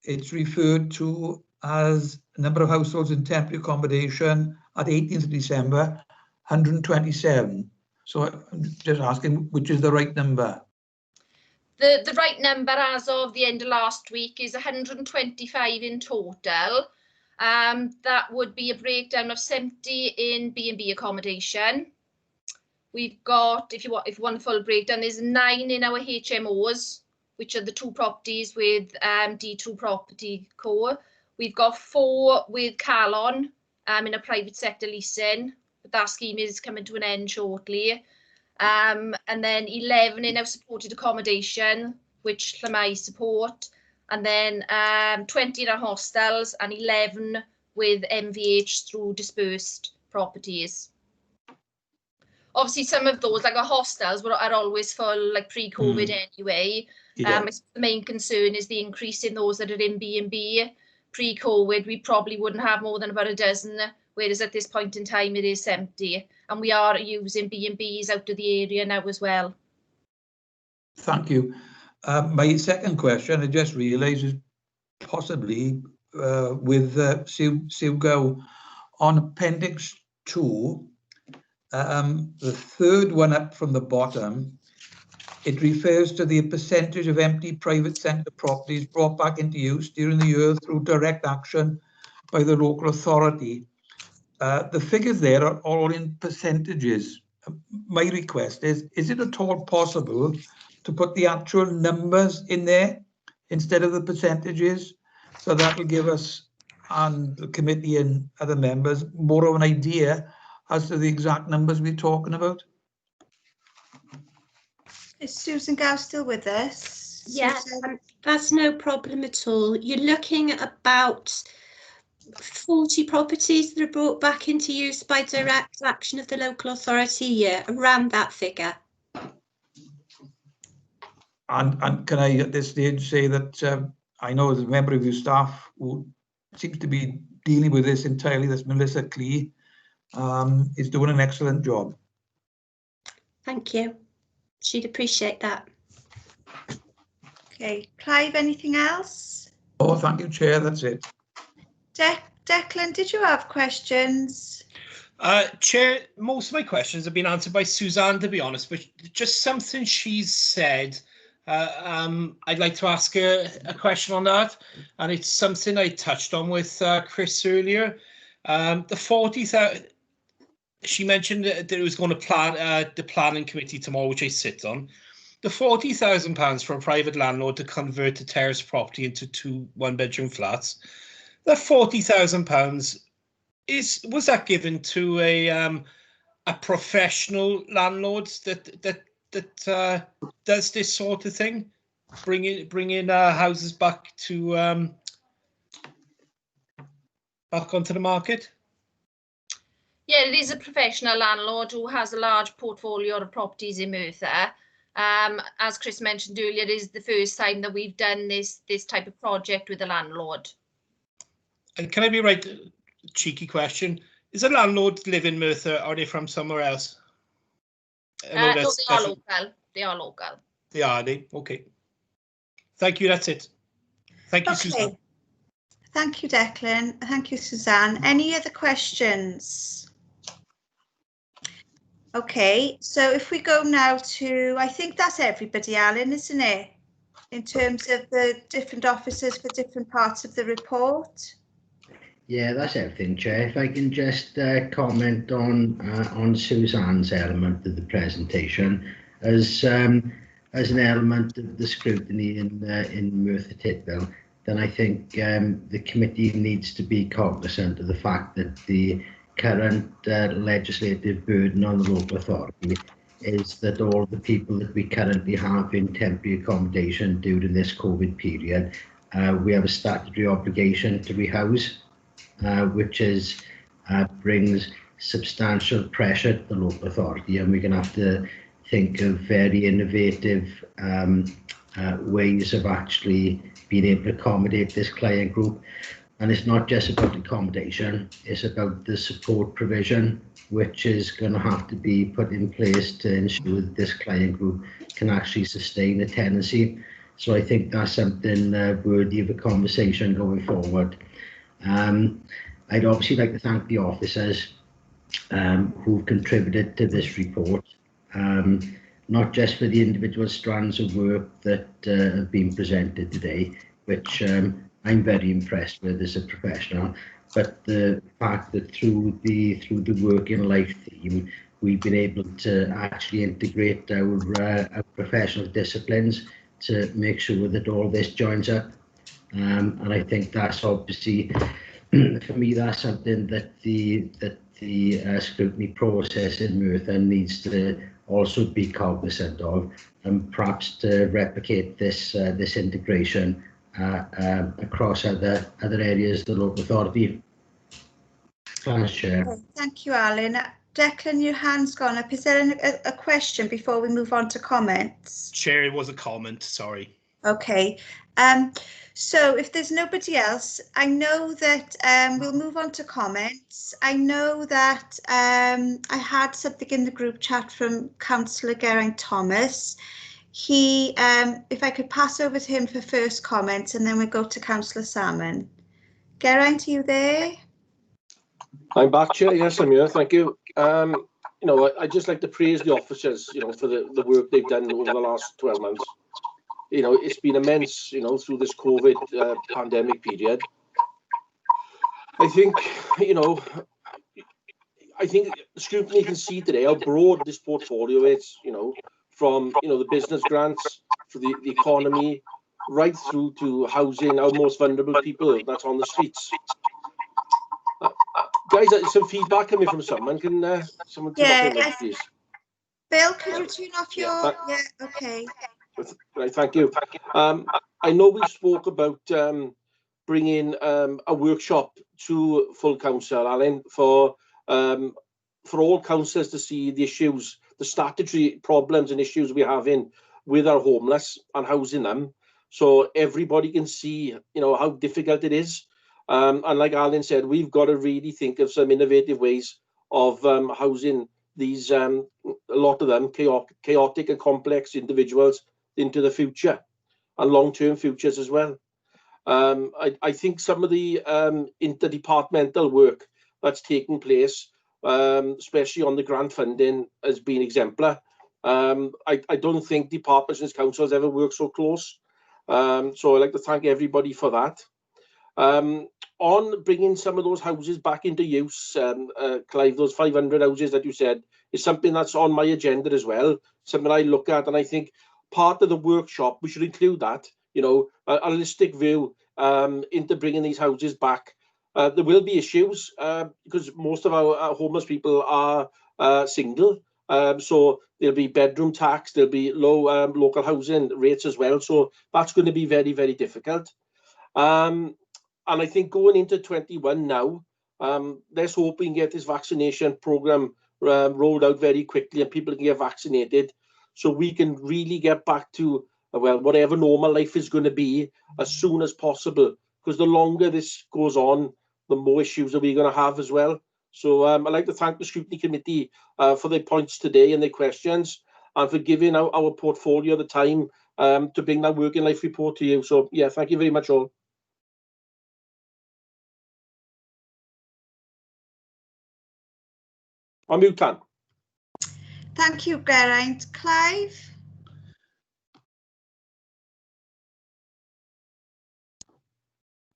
it's referred to as number of households in temporary accommodation at 18th of December, 127. So I'm just asking, which is the right number? The right number as of the end of last week is 125 in total. That would be a breakdown of 70 in B&B accommodation. We've got, if you want the full breakdown, there's 9 in our HMOs, which are the 2 properties with D2 Property Co. We've got 4 with Calon in a private sector leasing, but that scheme is coming to an end shortly. And then 11 in our supported accommodation, which Llamai support, and then 20 in our hostels and 11 with MVH through dispersed properties. Obviously, some of those, like our hostels, are always full, like pre-COVID anyway. Yeah. The main concern is the increase in those that are in B&B. Pre-COVID, we probably wouldn't have more than about a dozen, whereas at this point in time, it is 70. And we are using B&Bs out of the area now as well. Thank you. My second question, I just realised, is possibly with Sue Go on Appendix 2, the third one up from the bottom, It refers to the percentage of empty private sector properties brought back into use during the year through direct action by the local authority. The figures there are all in percentages. My request is it at all possible to put the actual numbers in there instead of the percentages? So that will give us and the committee and other members more of an idea as to the exact numbers we're talking about. Is Susan Gow still with us? Yes, that's no problem at all. You're looking at about 40 properties that are brought back into use by direct action of the local authority, around that figure. And can I at this stage say that I know as a member of your staff who seems to be dealing with this entirely, that's Melissa Clee, is doing an excellent job. Thank you. She'd appreciate that. Okay, Clive, anything else? Oh, thank you, Chair, that's it. Declan, did you have questions? Chair, most of my questions have been answered by Suzanne, to be honest, but just something she's said, I'd like to ask her a question on that, and it's something I touched on with Chris earlier. The 40,000, she mentioned that it was going to plan the planning committee tomorrow, which I sit on. The £40,000 for a private landlord to convert a terrace property into 2 one-bedroom flats. That £40,000 was that given to a professional landlord that does this sort of thing, bring in houses back to back onto the market? Yeah, it is a professional landlord who has a large portfolio of properties in Merthyr. As Chris mentioned earlier, it is the first time that we've done this type of project with a landlord. And can I be right? Cheeky question: is a landlord live in Merthyr, or are they from somewhere else? No, they are local. They are local. They are. Okay. Thank you. That's it. Thank you, Suzanne. Thank you, Declan. Thank you, Suzanne. Any other questions? Okay, so if we go now to, I think that's everybody, Alan, isn't it? In terms of the different officers for different parts of the report. Yeah, that's everything, Chair. If I can just comment on Suzanne's element of the presentation as an element of the scrutiny in Merthyr Tydfil, then I think the committee needs to be cognizant of the fact that the current legislative burden on the local authority is that all the people that we currently have in temporary accommodation during this COVID period, we have a statutory obligation to rehouse, which brings substantial pressure to the local authority, and we're going to have to think of very innovative ways of actually being able to accommodate this client group. And it's not just about accommodation, it's about the support provision, which is going to have to be put in place to ensure that this client group can actually sustain a tenancy. So I think that's something worthy of a conversation going forward. I'd obviously like to thank the officers who've contributed to this report, not just for the individual strands of work that have been presented today, which I'm very impressed with as a professional, but the fact that through the working life theme, we've been able to actually integrate our professional disciplines to make sure that all this joins up. And I think that's obviously, for me, that's something that the scrutiny process in Merthyr needs to also be cognizant of, and perhaps to replicate this integration across other areas of the local authority. Thanks, Chair. Thank you, Alan. Declan, your hand's gone up. Is there a question before we move on to comments? Chair, it was a comment, sorry. Okay. So if there's nobody else, I know that we'll move on to comments. I know that I had something in the group chat from Councillor Geraint Thomas. He, if I could pass over to him for first comments, and then we'll go to Councillor Salmon. Geraint, are you there? I'm back, Chair. Yes, I'm here. Thank you. you know, I'd just like to praise the officers, you know, for the work they've done over the last 12 months. You know, it's been immense, you know, through this COVID pandemic period. I think, you know, I think Scrutiny can see today how broad this portfolio is, you know, from, you know, the business grants for the economy, right through to housing our most vulnerable people that's on the streets. Guys, some feedback coming from someone. Can someone turn off your mic, please? Bill, could you turn off your... Yeah, okay. Right, thank you. I know we spoke about bringing a workshop to full council, Alan, for all councillors to see the issues, the statutory problems and issues we're having with our homeless and housing them, so everybody can see, you know, how difficult it is. And like Alan said, we've got to really think of some innovative ways of housing these, a lot of them, chaotic and complex individuals into the future and long-term futures as well. I think some of the interdepartmental work that's taking place, especially on the grant funding, has been exemplar. I don't think departments and councils ever work so close. So I'd like to thank everybody for that. On bringing some of those houses back into use, Clive, those 500 houses that you said, is something that's on my agenda as well, something I look at, and I think part of the workshop, we should include that, you know, a holistic view into bringing these houses back. There will be issues because most of our homeless people are single, so there'll be bedroom tax, there'll be low local housing rates as well, so that's going to be very, very difficult. And I think going into 21 now, let's hope we can get this vaccination program rolled out very quickly and people can get vaccinated, so we can really get back to, well, whatever normal life is going to be as soon as possible, because the longer this goes on, the more issues that we're going to have as well. So I'd like to thank the Scrutiny Committee for their points today and their questions, and for giving our portfolio the time to bring that working life report to you. So yeah, thank you very much all. On mute, Tan. Thank you, Geraint. Clive?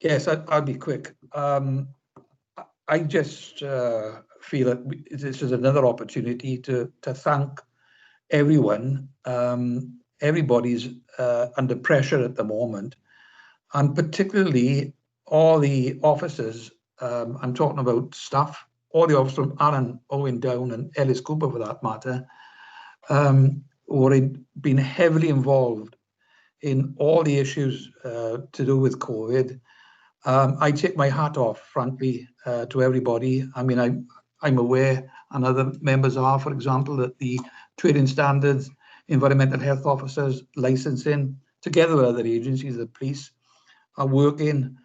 Yes, I'll be quick. I just feel that this is another opportunity to thank everyone. Everybody's under pressure at the moment, and particularly all the officers. I'm talking about staff, all the officers from Allen, Owen Down and Ellis Cooper for that matter, who have been heavily involved in all the issues to do with COVID. I take my hat off, frankly, to everybody. I mean, I'm aware, and other members are, for example, that the trading standards, environmental health officers, licensing, together with other agencies, the police, are working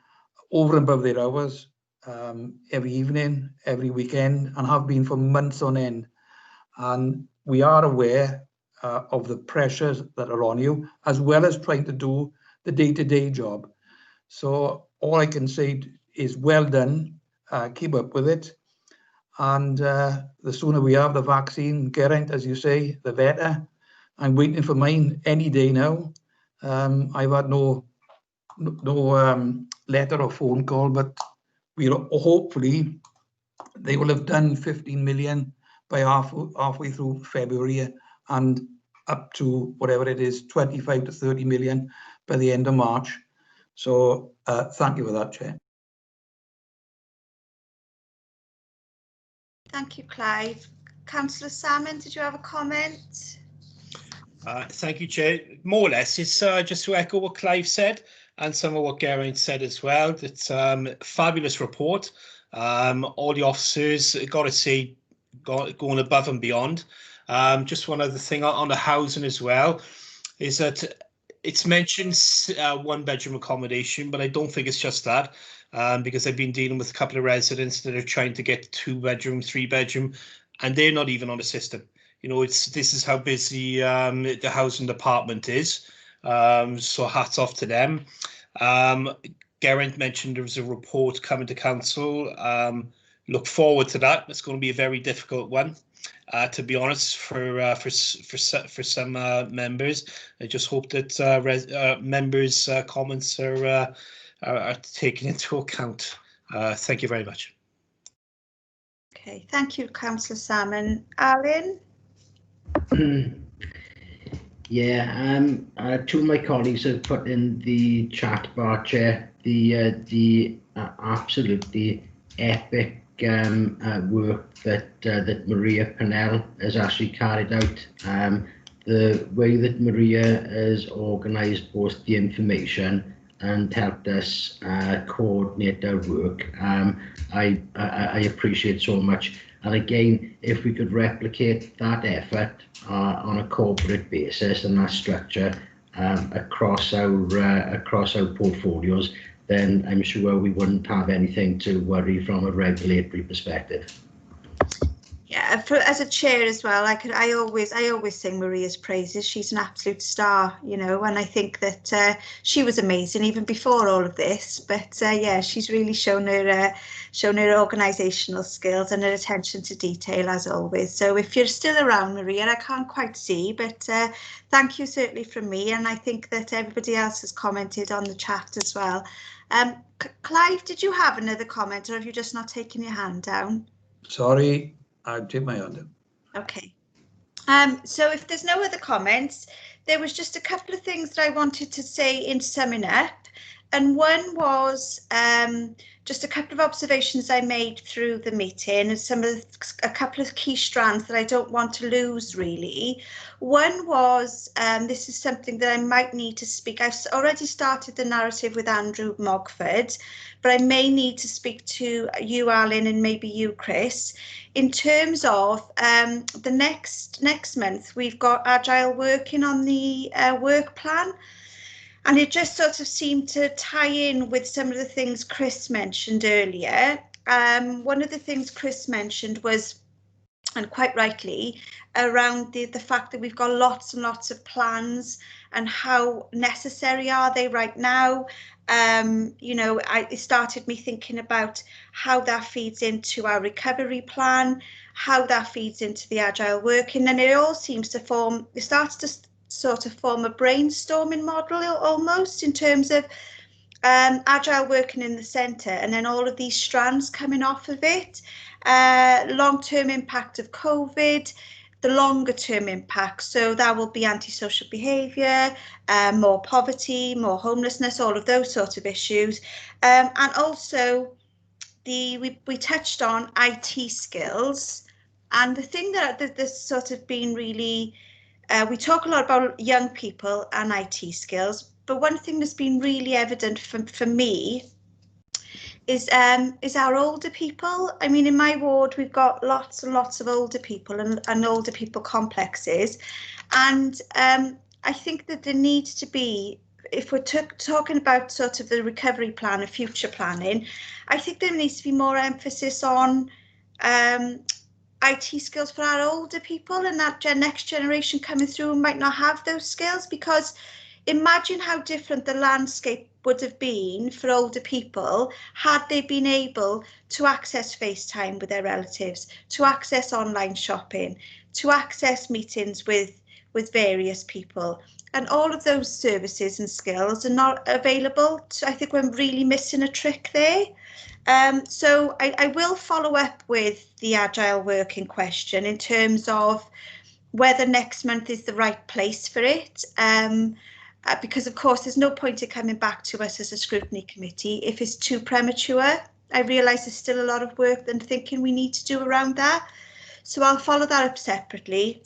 over and above their hours every evening, every weekend, and have been for months on end. And we are aware of the pressures that are on you, as well as trying to do the day-to-day job. So all I can say is well done, keep up with it. And the sooner we have the vaccine, Geraint, as you say, the better. I'm waiting for mine any day now. I've had no letter or phone call, but we'll hopefully they will have done 15 million by halfway through February, and up to whatever it is, 25 to 30 million by the end of March. So thank you for that, Chair. Thank you, Clive. Councillor Salmon, did you have a comment? Thank you, Chair. More or less, it's just to echo what Clive said and some of what Geraint said as well. It's a fabulous report. All the officers, got to say, going above and beyond. Just one other thing on the housing as well is that it's mentioned one-bedroom accommodation, but I don't think it's just that, because I've been dealing with a couple of residents that are trying to get 2-bedroom, 3-bedroom, and they're not even on the system. You know, this is how busy the housing department is. So hats off to them. Geraint mentioned there was a report coming to council look forward to that. It's going to be a very difficult one, to be honest, for some members. I just hope that members' comments are taken into account. Thank you very much. Okay, thank you, Councillor Salmon. Alan? Yeah, two of my colleagues have put in the chat bar, Chair, the absolutely epic work that Maria Pennell has actually carried out. The way that Maria has organised both the information and helped us coordinate our work, I appreciate so much. And again, if we could replicate that effort on a corporate basis and that structure across our portfolios, then I'm sure we wouldn't have anything to worry from a regulatory perspective. Yeah, as a chair as well, I always sing Maria's praises. She's an absolute star, you know, and I think that she was amazing even before all of this. But yeah, she's really shown her organisational skills and her attention to detail as always. So if you're still around, Maria, I can't quite see, but thank you certainly from me, and I think that everybody else has commented on the chat as well. Clive, did you have another comment, or have you just not taken your hand down? Sorry, I've taken my hand down. Okay. So if there's no other comments, there was just a couple of things that I wanted to say in summing up. And one was just a couple of observations I made through the meeting and a couple of key strands that I don't want to lose really. One was, this is something that I might need to speak. I've already started the narrative with Andrew Mogford, but I may need to speak to you, Alan, and maybe you, Chris, in terms of the next month. We've got Agile working on the work plan. And it just sort of seemed to tie in with some of the things Chris mentioned earlier. One of the things Chris mentioned was, and quite rightly, around the fact that we've got lots and lots of plans and how necessary are they right now. You know, it started me thinking about how that feeds into our recovery plan, how that feeds into the agile working, and it all seems to form, it starts to sort of form a brainstorming model almost in terms of agile working in the centre, and then all of these strands coming off of it, long-term impact of COVID, the longer term impact, so that will be antisocial behaviour, more poverty, more homelessness, all of those sort of issues, and also we touched on IT skills, and the thing that's sort of been really, we talk a lot about young people and IT skills, but one thing that's been really evident for me is our older people. I mean, in my ward, we've got lots and lots of older people and older people complexes. And I think that there needs to be, if we're talking about sort of the recovery plan and future planning, I think there needs to be more emphasis on IT skills for our older people, and that next generation coming through might not have those skills, because imagine how different the landscape would have been for older people had they been able to access FaceTime with their relatives, to access online shopping, to access meetings with various people. And all of those services and skills are not available. I think we're really missing a trick there. So I will follow up with the agile working question in terms of whether next month is the right place for it. Because of course there's no point in coming back to us as a scrutiny committee if it's too premature. I realise there's still a lot of work and thinking we need to do around that. So I'll follow that up separately.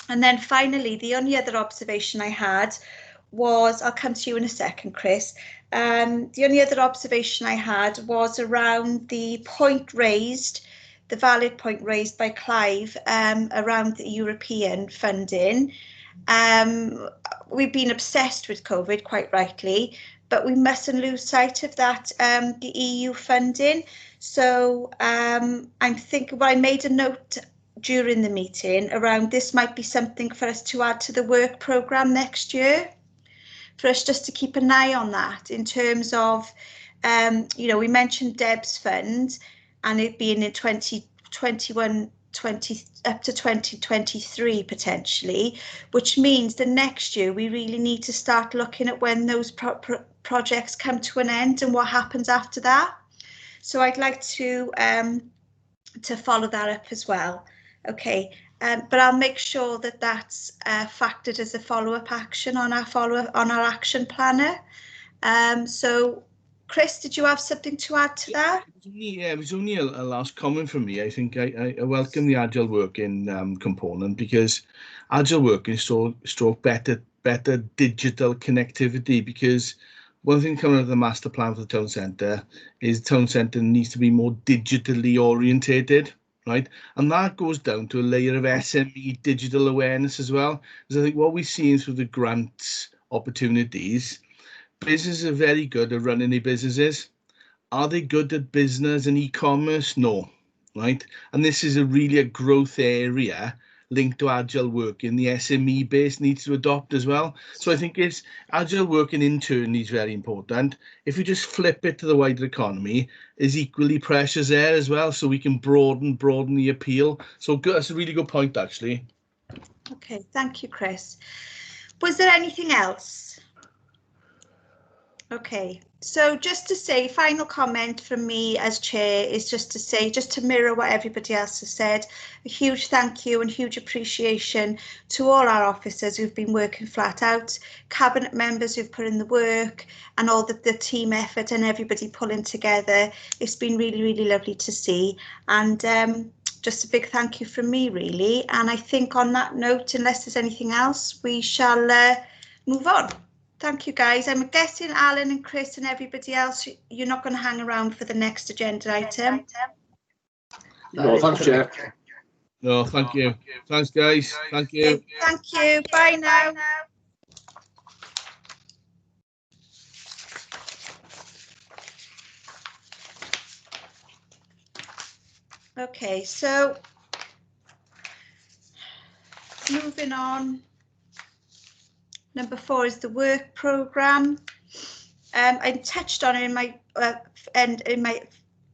And then finally, the only other observation I had was, I'll come to you in a second, Chris. The only other observation I had was around the point raised, the valid point raised by Clive around the European funding. We've been obsessed with COVID, quite rightly, but we mustn't lose sight of that, the EU funding. So I'm thinking, well, I made a note during the meeting around this might be something for us to add to the work programme next year, for us just to keep an eye on that in terms of, you know, we mentioned Deb's fund, and it being in 2021, up to 2023 potentially, which means that next year we really need to start looking at when those projects come to an end and what happens after that. So I'd like to follow that up as well. Okay, but I'll make sure that that's factored as a follow-up action on our action planner. So Chris, did you have something to add to that? Yeah, it was only a last comment from me. I think I welcome the agile working component, because agile working stroke better digital connectivity, because one thing coming out of the master plan for the town centre is the town centre needs to be more digitally orientated, right? And that goes down to a layer of SME digital awareness as well. Because I think what we're seeing through the grants opportunities, businesses are very good at running their businesses. Are they good at business and e-commerce? No, right? And this is really a growth area linked to agile working. The SME base needs to adopt as well. So I think it's agile working internally is very important. If we just flip it to the wider economy, is equally precious there as well, so we can broaden the appeal. So good, that's a really good point, actually. Okay, thank you, Chris. Was there anything else? Okay, so just to say, final comment from me as chair is just to mirror what everybody else has said, a huge thank you and huge appreciation to all our officers who've been working flat out, cabinet members who've put in the work, and all the team effort and everybody pulling together. It's been really, really lovely to see, and just a big thank you from me, really. And I think on that note, unless there's anything else, we shall move on. Thank you, guys. I'm guessing Alan and Chris and everybody else, you're not going to hang around for the next agenda item. No, thanks, Chair. No, thank you. Thanks, guys. Thank you. Okay, thank you. Bye now. Okay, so moving on. Number 4 is the work programme. I touched on it in my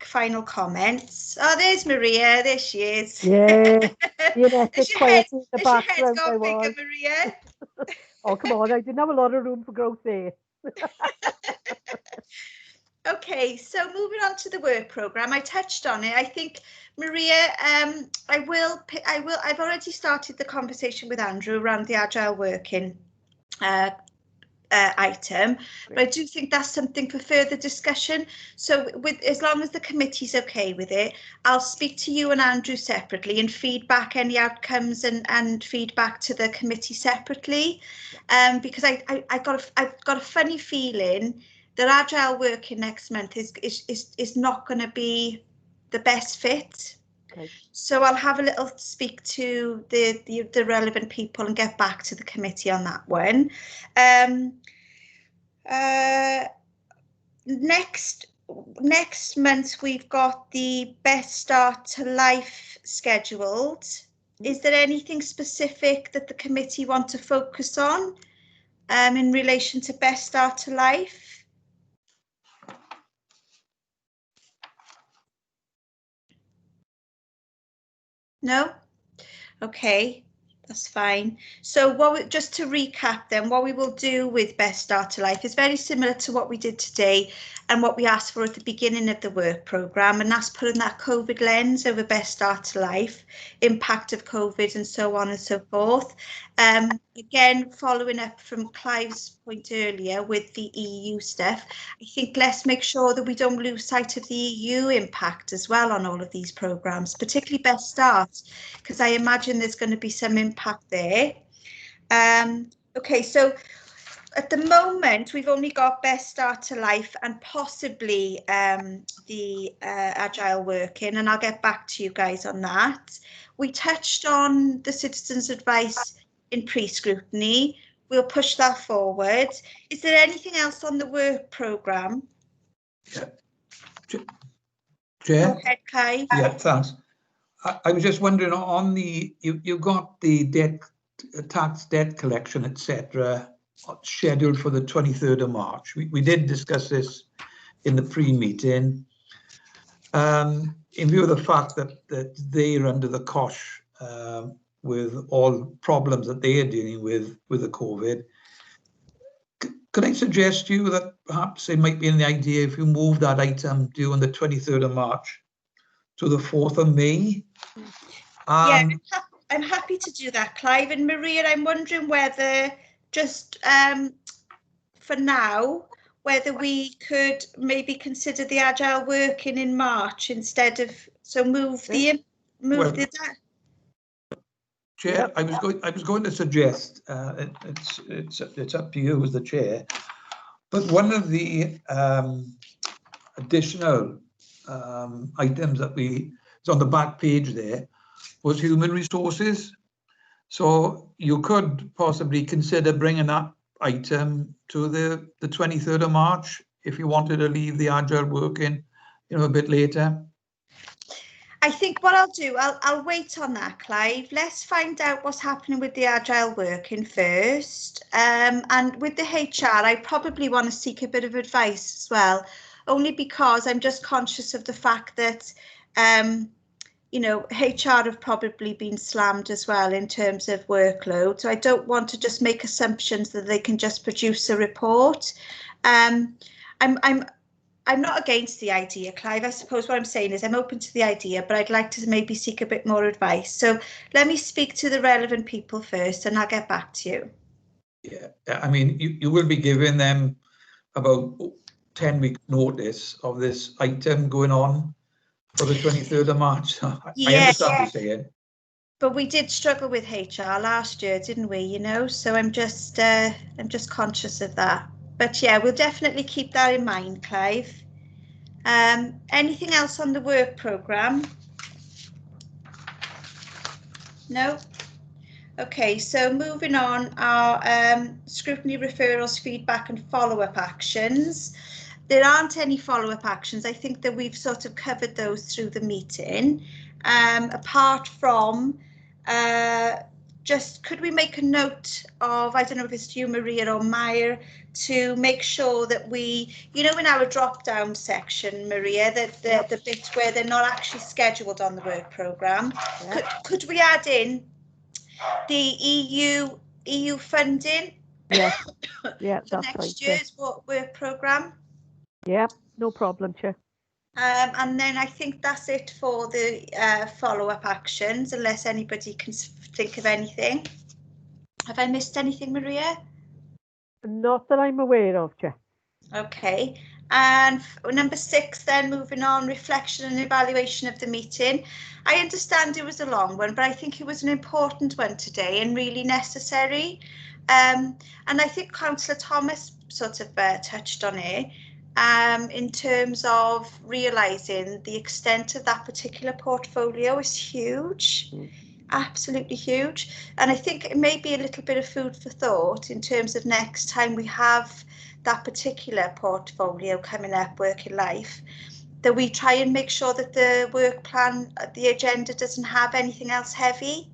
final comments. Oh, there's Maria. There she is. Yeah, you know, is it's quiet in the your head background. got bigger, Maria? Oh, come on, I didn't have a lot of room for growth there. Okay, so moving on to the work programme, I touched on it. I think, Maria, I've already started the conversation with Andrew around the agile working item, but I do think that's something for further discussion. So as long as the committee's okay with it, I'll speak to you and Andrew separately and feedback any outcomes and feedback to the committee separately, because I've got a funny feeling that agile working next month is not going to be the best fit. Okay. So I'll have a little speak to the relevant people and get back to the committee on that one. Next month we've got the Best Start to Life scheduled. Is there anything specific that the committee want to focus on in relation to Best Start to Life? No? Okay, that's fine. So just to recap then, what we will do with Best Start to Life is very similar to what we did today and what we asked for at the beginning of the work programme, and that's putting that COVID lens over Best Start to Life, impact of COVID and so on and so forth. Again, following up from Clive's point earlier with the EU stuff, I think let's make sure that we don't lose sight of the EU impact as well on all of these programmes, particularly Best Start, because I imagine there's going to be some impact there. Okay, so at the moment we've only got Best Start to Life and possibly the agile working, and I'll get back to you guys on that. We touched on the citizens' advice in pre-scrutiny. We'll push that forward. Is there anything else on the work programme? Yeah. Chair? Go ahead, Kai. Yeah, thanks. I was just wondering on the, you got the tax debt collection, etc., scheduled for the 23rd of March. We did discuss this in the pre-meeting. in view of the fact that they're under the cosh with all problems that they are dealing with the COVID, could I suggest to you that perhaps it might be an idea if you move that item due on the 23rd of March to the 4th of May? Yeah, I'm happy to do that, Clive. And Maria, I'm wondering whether just for now, whether we could maybe consider the agile working in March instead of, so move the Chair, I was going to suggest it's up to you as the chair, but one of the additional items that it's on the back page there was human resources. So you could possibly consider bringing that item to the 23rd of March if you wanted to leave the agile working, a bit later. I think what I'll do, I'll wait on that, Clive. Let's find out what's happening with the agile working first. And with the HR, I probably want to seek a bit of advice as well, only because I'm just conscious of the fact that, HR have probably been slammed as well in terms of workload. So I don't want to just make assumptions that they can just produce a report. I'm not against the idea, Clive. I suppose what I'm saying is I'm open to the idea, but I'd like to maybe seek a bit more advice. So let me speak to the relevant people first and I'll get back to you. Yeah, I mean, you will be giving them about 10 weeks notice of this item going on for the 23rd of March. I understand what you're saying. But we did struggle with HR last year, didn't we? So I'm just conscious of that. But yeah, we'll definitely keep that in mind, Clive. Anything else on the work programme? No? Okay, so moving on, our scrutiny, referrals, feedback and follow-up actions. There aren't any follow-up actions. I think that we've sort of covered those through the meeting. Apart from just could we make a note of, I don't know if it's you, Maria or Meyer, to make sure that we, in our drop-down section, Maria, that the bit where they're not actually scheduled on the work programme, could we add in the EU funding? Yeah, for that's next right. year's work programme. Yeah, no problem, Chair. And then I think that's it for the follow-up actions, unless anybody can think of anything. Have I missed anything, Maria? Not that I'm aware of, Chair. Okay. And number 6, then moving on, reflection and evaluation of the meeting. I understand it was a long one, but I think it was an important one today and really necessary. And I think Councillor Thomas sort of touched on it. In terms of realising the extent of that particular portfolio is huge, absolutely huge. And I think it may be a little bit of food for thought in terms of next time we have that particular portfolio coming up, working life, that we try and make sure that the work plan, the agenda doesn't have anything else heavy.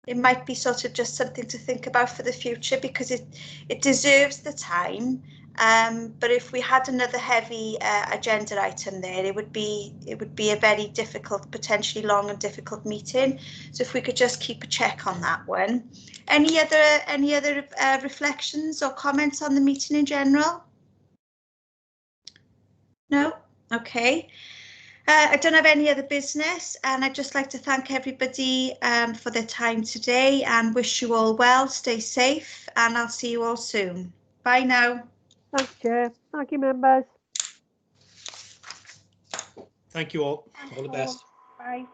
It might be sort of just something to think about for the future because it deserves the time. But if we had another heavy agenda item there, it would be a very difficult, potentially long and difficult meeting. So if we could just keep a check on that one. Any other reflections or comments on the meeting in general? No? Okay. I don't have any other business, and I'd just like to thank everybody for their time today and wish you all well, stay safe, and I'll see you all soon. Bye now. Thanks, Chair. Thank you, members. Thank you all. All the best. Bye.